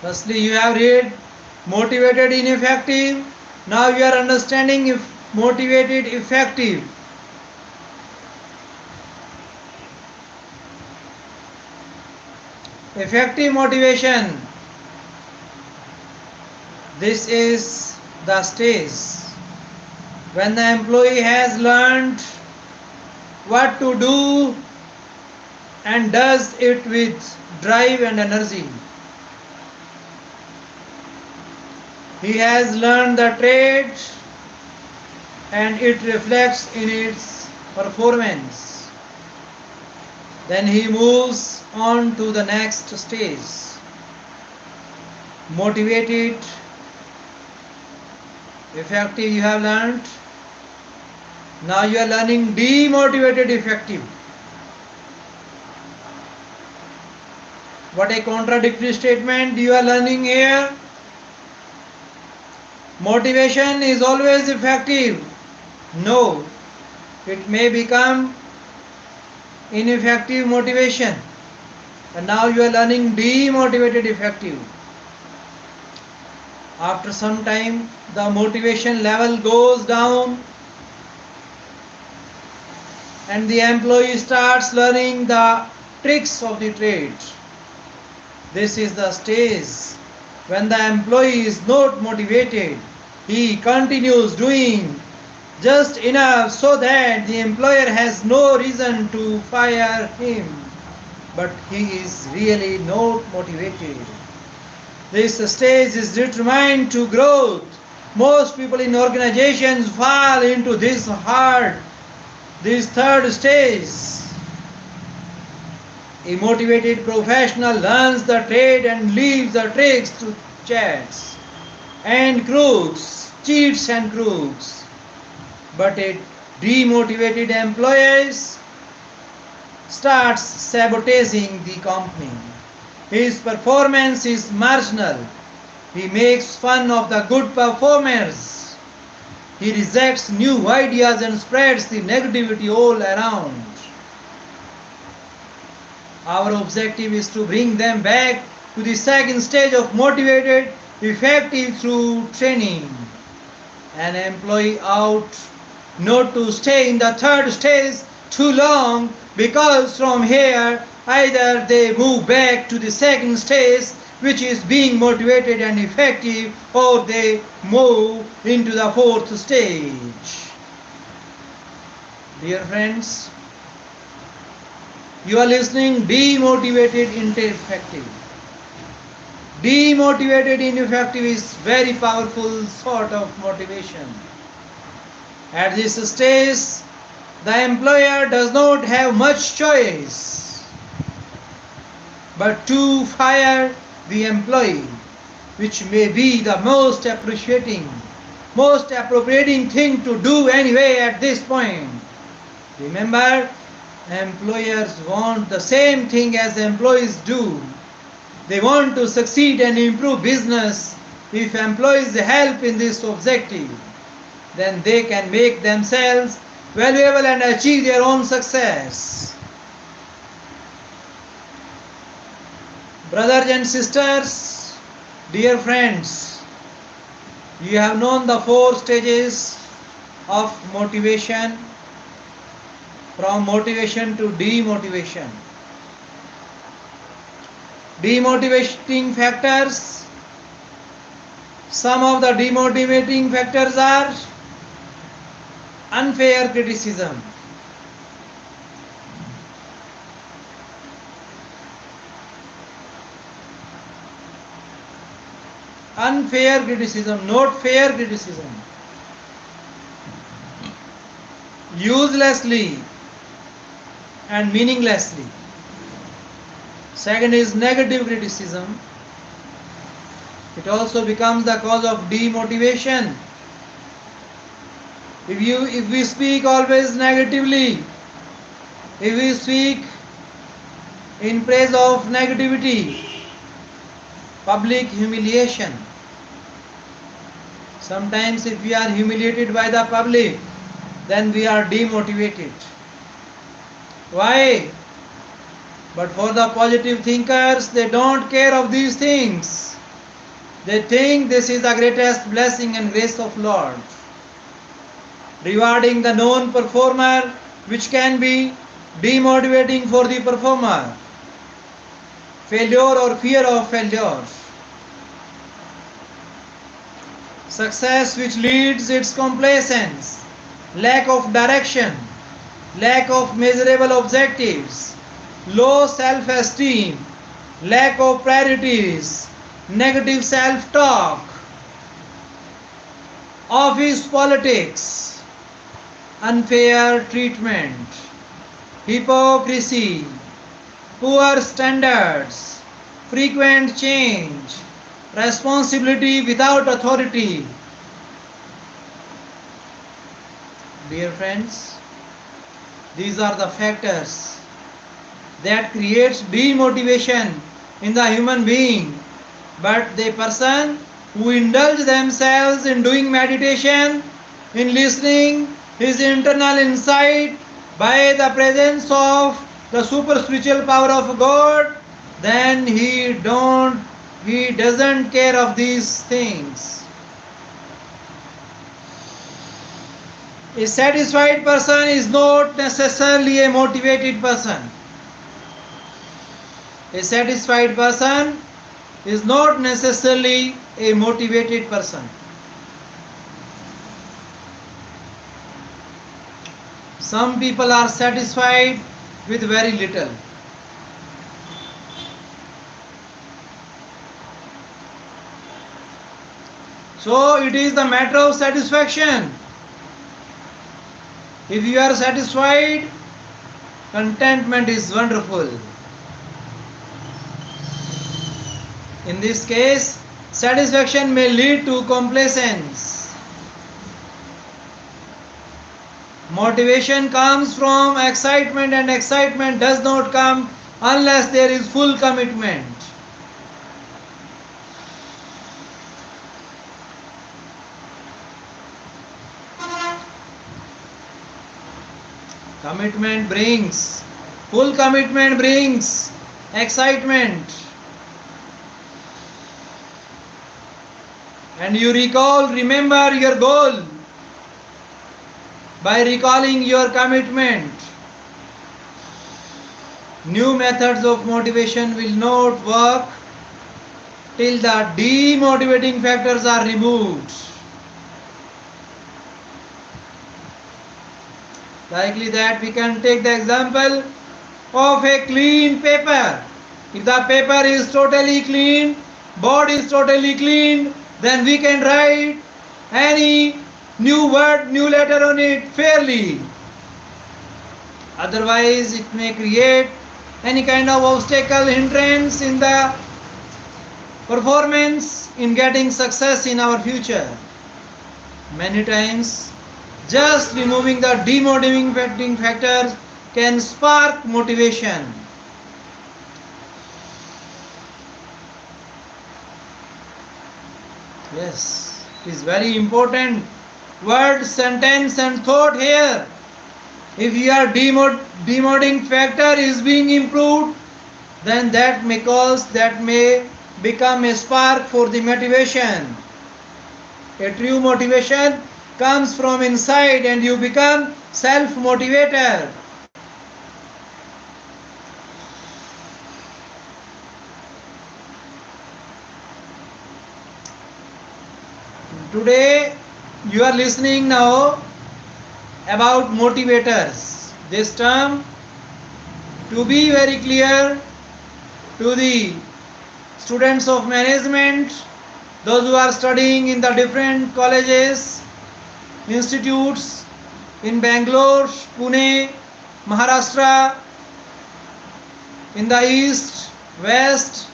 Firstly, you have read motivated, ineffective. Now you are understanding if motivated, effective. Effective motivation. This is the stage when the employee has learned what to do and does it with drive and energy. He has learned the trade and it reflects in its performance. Then he moves on to the next stage. Motivated, effective you have learned. Now you are learning demotivated, effective. What a contradictory statement you are learning here. Motivation is always effective. No, it may become ineffective motivation. And now you are learning demotivated, effective. After some time, the motivation level goes down and the employee starts learning the tricks of the trade. This is the stage when the employee is not motivated. He continues doing just enough so that the employer has no reason to fire him, but he is really not motivated. This stage is determined to growth. Most people in organizations fall into this third stage. A motivated professional learns the trade and leaves the tricks to chats and crooks, cheats and crooks. But a demotivated employee starts sabotaging the company. His performance is marginal. He makes fun of the good performers. He rejects new ideas and spreads the negativity all around. Our objective is to bring them back to the second stage of motivated, effective through training. An employee ought not to stay in the third stage too long, because from here either they move back to the second stage, which is being motivated and effective, or they move into the fourth stage. Dear friends, you are listening demotivated, ineffective. Demotivated, ineffective is very powerful sort of motivation. At this stage, the employer does not have much choice but to fire the employee, which may be the most appropriating thing to do anyway at this point. Remember, employers want the same thing as employees do. They want to succeed and improve business. If employees help in this objective, then they can make themselves valuable and achieve their own success. Brothers and sisters, dear friends, you have known the 4 stages of motivation, from motivation to demotivation. Demotivating factors Some of the demotivating factors are unfair criticism. Unfair criticism, not fair criticism. Uselessly and meaninglessly. Second is negative criticism. It also becomes the cause of demotivation. If we speak always negatively, if we speak in praise of negativity, public humiliation. Sometimes if we are humiliated by the public, then we are demotivated. Why? But for the positive thinkers, they don't care of these things. They think this is the greatest blessing and grace of Lord. Rewarding the known performer, which can be demotivating for the performer. Failure or fear of failure. Success which leads its complacence, lack of direction, lack of measurable objectives, low self-esteem, lack of priorities, negative self-talk, office politics, unfair treatment, hypocrisy, poor standards, frequent change, responsibility without authority. Dear friends, these are the factors that creates demotivation in the human being. But the person who indulge themselves in doing meditation, in listening his internal insight by the presence of the super spiritual power of God, then he doesn't care of these things. A satisfied person is not necessarily a motivated person. A satisfied person is not necessarily a motivated person. Some people are satisfied with very little. So it is the matter of satisfaction. If you are satisfied, contentment is wonderful. In this case, satisfaction may lead to complacence. Motivation comes from excitement, and excitement does not come unless there is full commitment. Full commitment brings excitement. And you remember your goal by recalling your commitment. New methods of motivation will not work till the demotivating factors are removed. Likely that we can take the example of a clean paper. If the paper is totally clean, board is totally clean, then we can write any new word, new letter on it fairly. Otherwise, it may create any kind of obstacle, hindrance in the performance, in getting success in our future. Many times, just removing the demotivating factors can spark motivation. Yes, it is very important word, sentence and thought here. If your demotivating factor is being improved, then that may become a spark for the motivation. A true motivation comes from inside and you become self-motivator. Today you are listening now about motivators. This term, to be very clear to the students of management, those who are studying in the different colleges, institutes in Bangalore, Pune, Maharashtra, in the east, west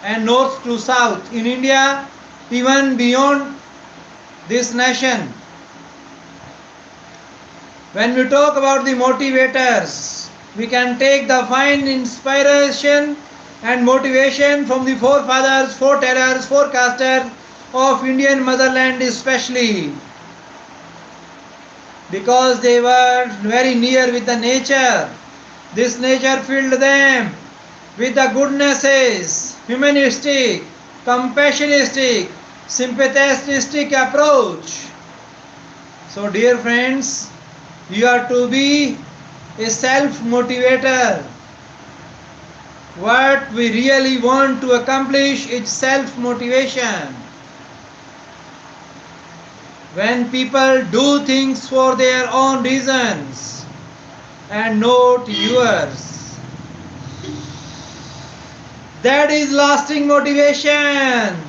and north to south, in India, even beyond this nation. When we talk about the motivators, we can take the fine inspiration and motivation from the forefathers, foretellers, forecasters of Indian motherland especially, because they were very near with the nature. This nature filled them with the goodnesses, humanistic, compassionistic, sympathetic approach. So dear friends, you are to be a self-motivator. What we really want to accomplish is self-motivation. When people do things for their own reasons and not yours, that is lasting motivation.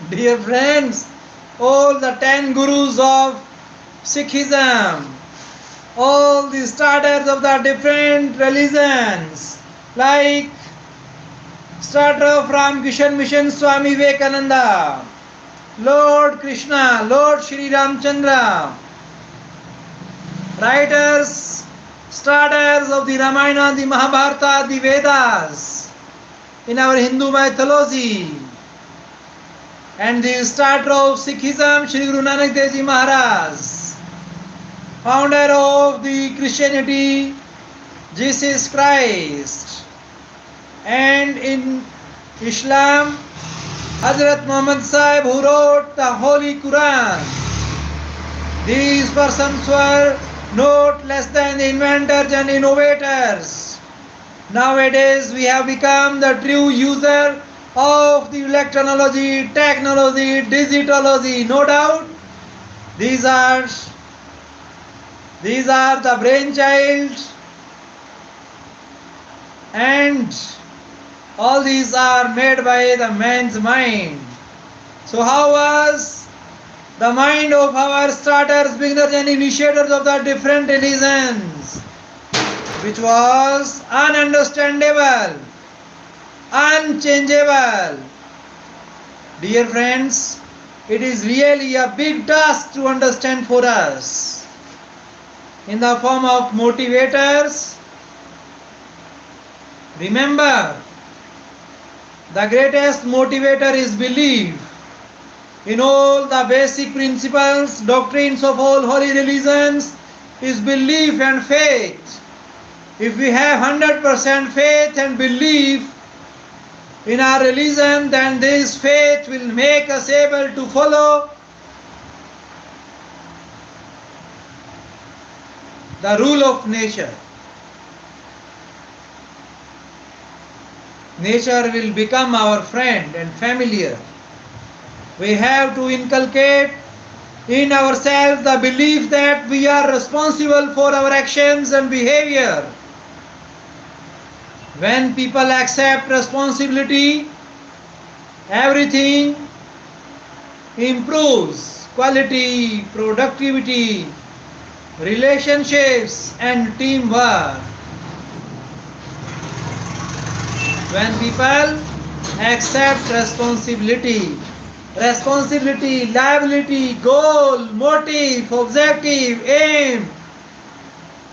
Dear friends, all the 10 gurus of Sikhism, all the starters of the different religions, like starter from Ramakrishna Mission Swami Vivekananda, Lord Krishna, Lord Shri Ramchandra, writers, starters of the Ramayana, the Mahabharata, the Vedas, in our Hindu mythology, and the starter of Sikhism, Shri Guru Nanak Dev Ji Maharaj, founder of the Christianity, Jesus Christ, and in Islam, Hazrat Muhammad Sahib, who wrote the Holy Quran. These persons were not less than the inventors and innovators. Nowadays we have become the true user of the electronology, technology, digitology. No doubt these are the brainchild, and all these are made by the man's mind. So how was the mind of our starters, beginners and initiators of the different religions, which was ununderstandable, unchangeable? Dear friends, it is really a big task to understand for us. In the form of motivators, remember, the greatest motivator is belief in all the basic principles, doctrines of all holy religions is belief and faith. If we have 100% faith and belief in our religion, then this faith will make us able to follow the rule of nature. Nature will become our friend and familiar. We have to inculcate in ourselves the belief that we are responsible for our actions and behavior. When people accept responsibility, everything improves: quality, productivity, relationships and teamwork. When people accept responsibility, liability, goal, motive, objective, aim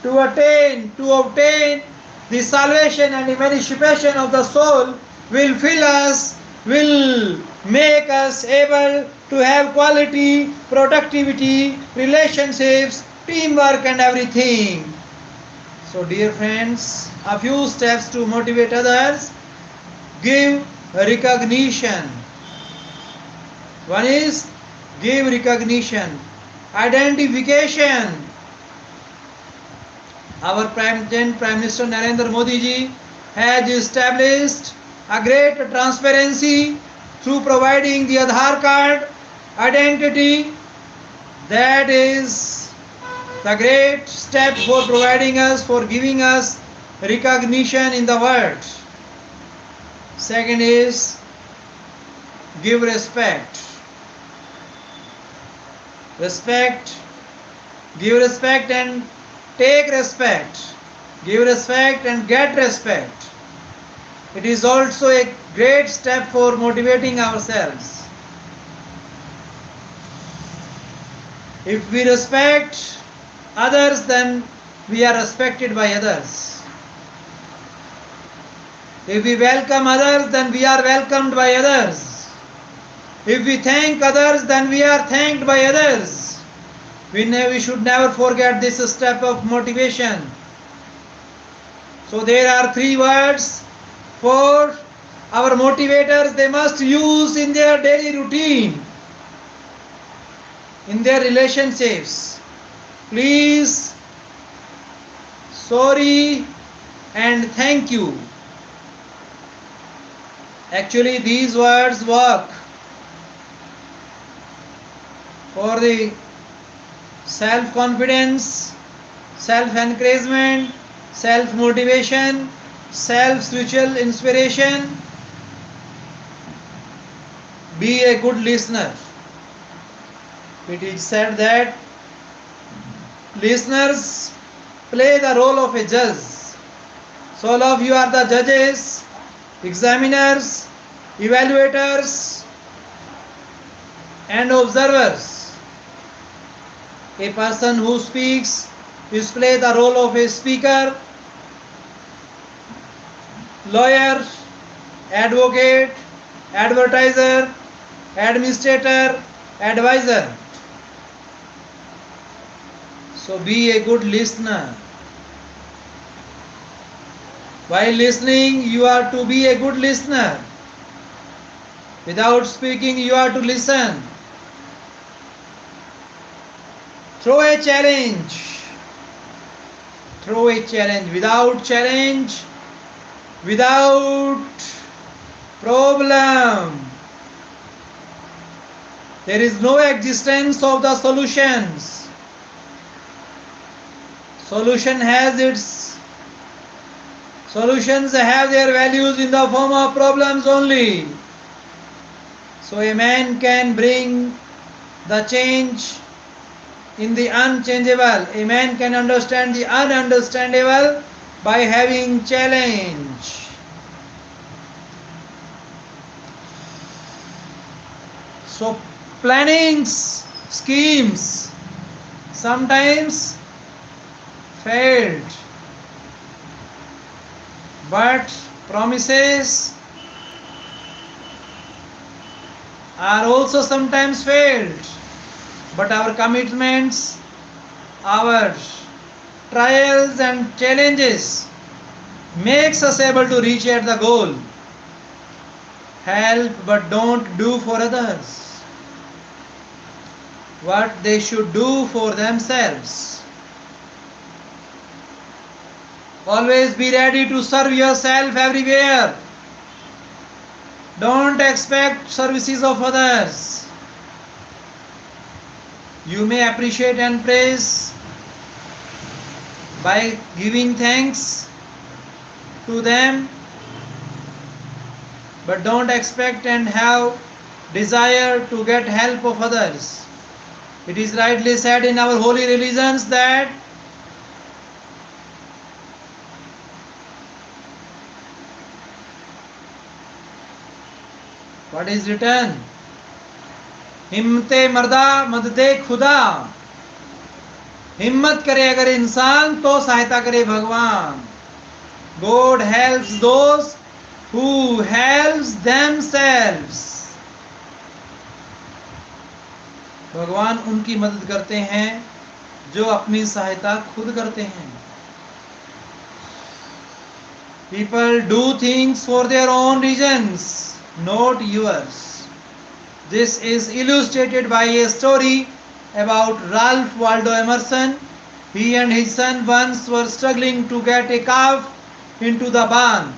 to obtain the salvation and emancipation of the soul will fill us, will make us able to have quality, productivity, relationships, teamwork and everything. So dear friends, a few steps to motivate others. Give recognition. One is give recognition. Identification. Our Prime Minister Narendra Modi ji has established a great transparency through providing the Aadhaar card identity. That is the great step for providing us, for giving us recognition in the world. Second is give respect. Respect, give respect and take respect. Give respect and get respect. It is also a great step for motivating ourselves. If we respect others, then we are respected by others. If we welcome others, then we are welcomed by others. If we thank others, then we are thanked by others. We should never forget this step of motivation. So there are 3 words for our motivators. They must use in their daily routine, in their relationships. Please, sorry, and thank you. Actually, these words work for the self-confidence, self-encouragement, self-motivation, self-spiritual inspiration. Be a good listener. It is said that listeners play the role of a judge. So all of you are the judges, examiners, evaluators, and observers. A person who speaks is play the role of a speaker, lawyer, advocate, advertiser, administrator, advisor. So be a good listener. While listening, you are to be a good listener. Without speaking, you are to listen. Throw a challenge. Throw a challenge. Without challenge, without problem, there is no existence of the solutions. Solutions have their values in the form of problems only. So a man can bring the change in the unchangeable. A man can understand the ununderstandable by having challenge. So plannings, schemes sometimes failed, but promises are also sometimes failed. But our commitments, our trials and challenges makes us able to reach at the goal. Help but don't do for others what they should do for themselves. Always be ready to serve yourself everywhere. Don't expect services of others. You may appreciate and praise by giving thanks to them, but don't expect and have desire to get help of others. It is rightly said in our holy religions that what is written? हिम्मते मर्दा मददे खुदा. हिम्मत करे अगर इंसान तो सहायता करे भगवान. God helps those who helps themselves. भगवान उनकी मदद करते हैं जो अपनी सहायता खुद करते हैं. People do things for their own reasons, not yours. This is illustrated by a story about Ralph Waldo Emerson. He and his son once were struggling to get a calf into the barn.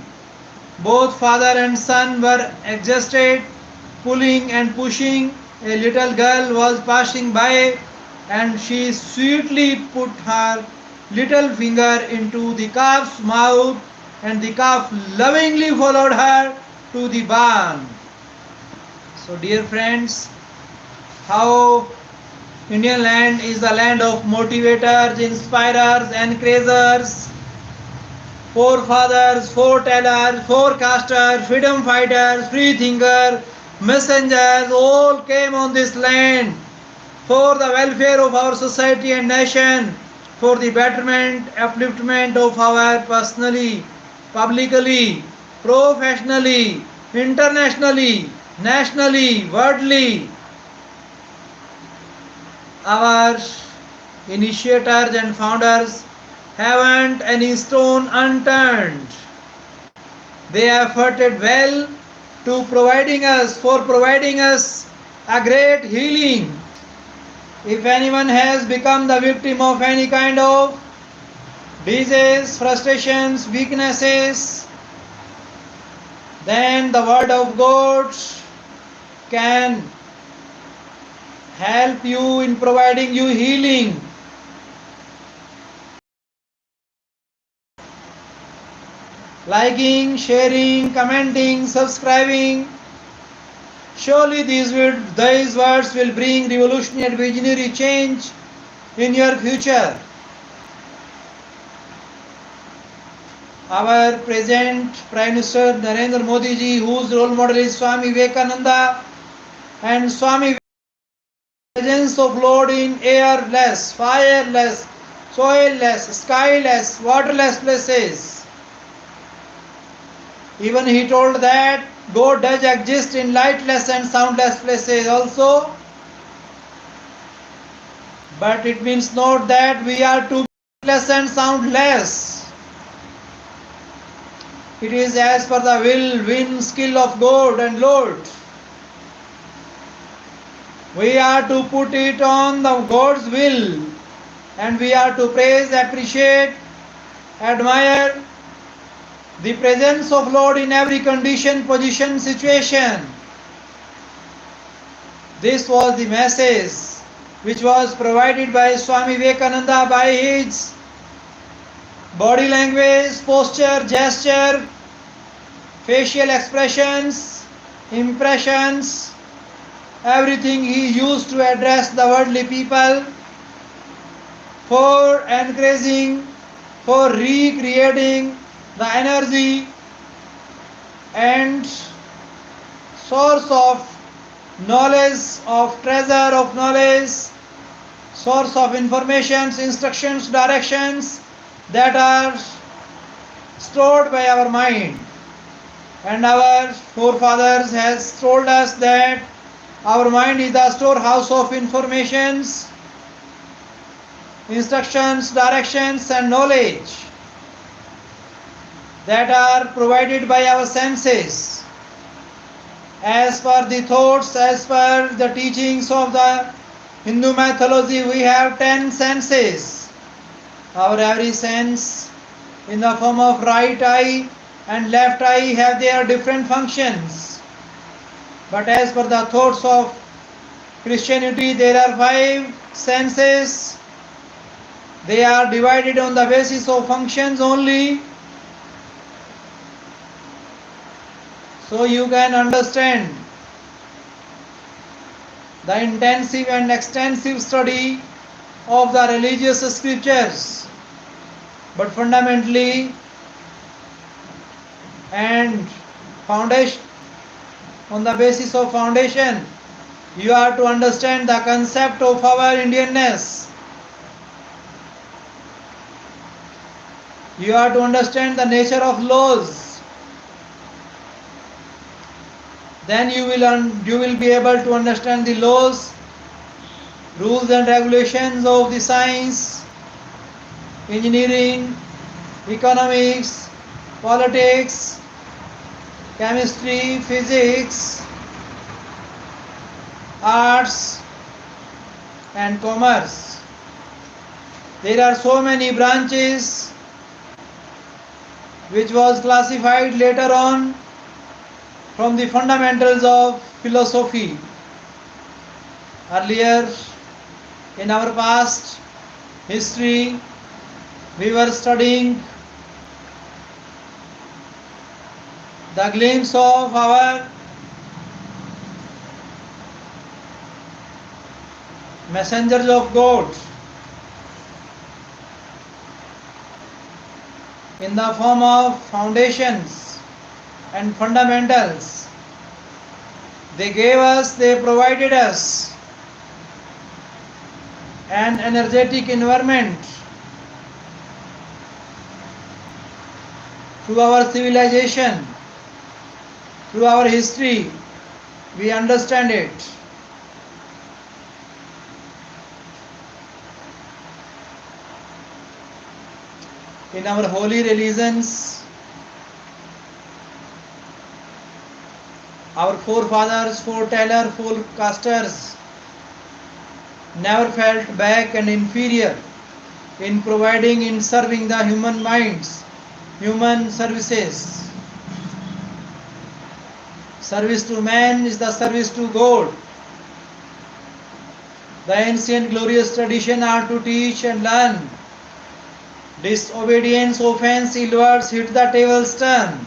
Both father and son were exhausted pulling and pushing. A little girl was passing by and she sweetly put her little finger into the calf's mouth and the calf lovingly followed her to the barn. So dear friends, how Indian land is the land of motivators, inspirers, encouragers, forefathers, foretellers, forecasters, freedom fighters, free thinkers, messengers, all came on this land for the welfare of our society and nation, for the betterment, upliftment of our personally, publicly, professionally, internationally, nationally, worldly. Our initiators and founders haven't any stone unturned. They efforted well to providing us a great healing. If anyone has become the victim of any kind of disease, frustrations, weaknesses, then the word of God can help you in providing you healing. Liking, sharing, commenting, subscribing. Surely these words will bring revolutionary and visionary change in your future. Our present Prime Minister Narendra Modi ji, whose role model is Swami Vivekananda, and Swami presence of Lord in airless, fireless, soilless, skyless, waterless places. Even he told that God does exist in lightless and soundless places also. But it means not that we are to be lightless and soundless. It is as per the will, skill of God and Lord. We are to put it on the God's will, and we are to praise, appreciate, admire the presence of Lord in every condition, position, situation. This was the message which was provided by Swami Vivekananda by his body language, posture, gesture, facial expressions, impressions, everything he used to address the worldly people for encouraging, for recreating the energy and source of knowledge, of treasure of knowledge, source of informations, instructions, directions that are stored by our mind. And our forefathers has told us that our mind is the storehouse of informations, instructions, directions and knowledge that are provided by our senses. As per the thoughts, as per the teachings of the Hindu mythology, we have 10 senses. Our every sense in the form of right eye and left eye have their different functions. But as per the thoughts of Christianity, there are 5 senses. They are divided on the basis of functions only. So you can understand the intensive and extensive study of the religious scriptures. But fundamentally and foundation, on the basis of foundation, you have to understand the concept of our Indianness. You have to understand the nature of laws. Then you will be able to understand the laws, rules and regulations of the science, engineering, economics, politics, chemistry, physics, arts and commerce. There are so many branches which was classified later on from the fundamentals of philosophy. Earlier in our past history, we were studying the glimpse of our messengers of God in the form of foundations and fundamentals. They provided us an energetic environment through our civilization, through our history. We understand it. In our holy religions, our forefathers, foretellers, forecasters never felt back and inferior in providing, in serving the human minds, human services. Service to man is the service to God. The ancient glorious tradition are to teach and learn. Disobedience, offense, ill words hit the tables turn.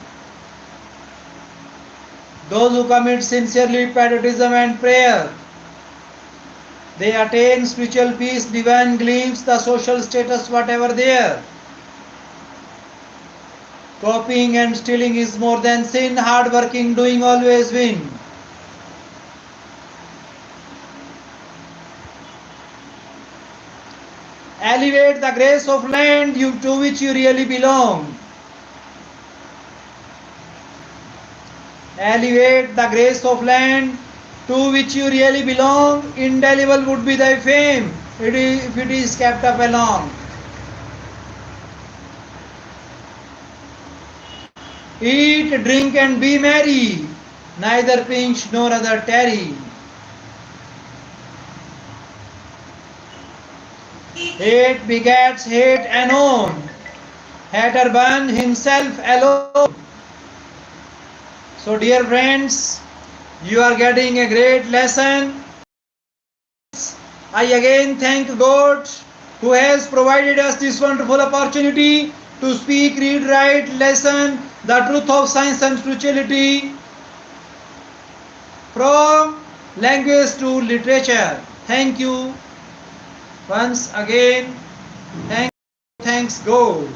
Those who commit sincerely patriotism and prayer, they attain spiritual peace, divine glimpse, the social status, whatever there. Copying and stealing is more than sin, hard working, doing always win. Elevate the grace of land to which you really belong. Elevate the grace of land to which you really belong. Indelible would be thy fame if it is kept up along. Eat, drink and be merry, neither pinch nor other tarry. Hate begets hate anon, hater burn himself alone. So dear friends, you are getting a great lesson. I again thank God who has provided us this wonderful opportunity to speak, read, write, lesson the truth of science and spirituality from language to literature. Thank you once again. Thanks God.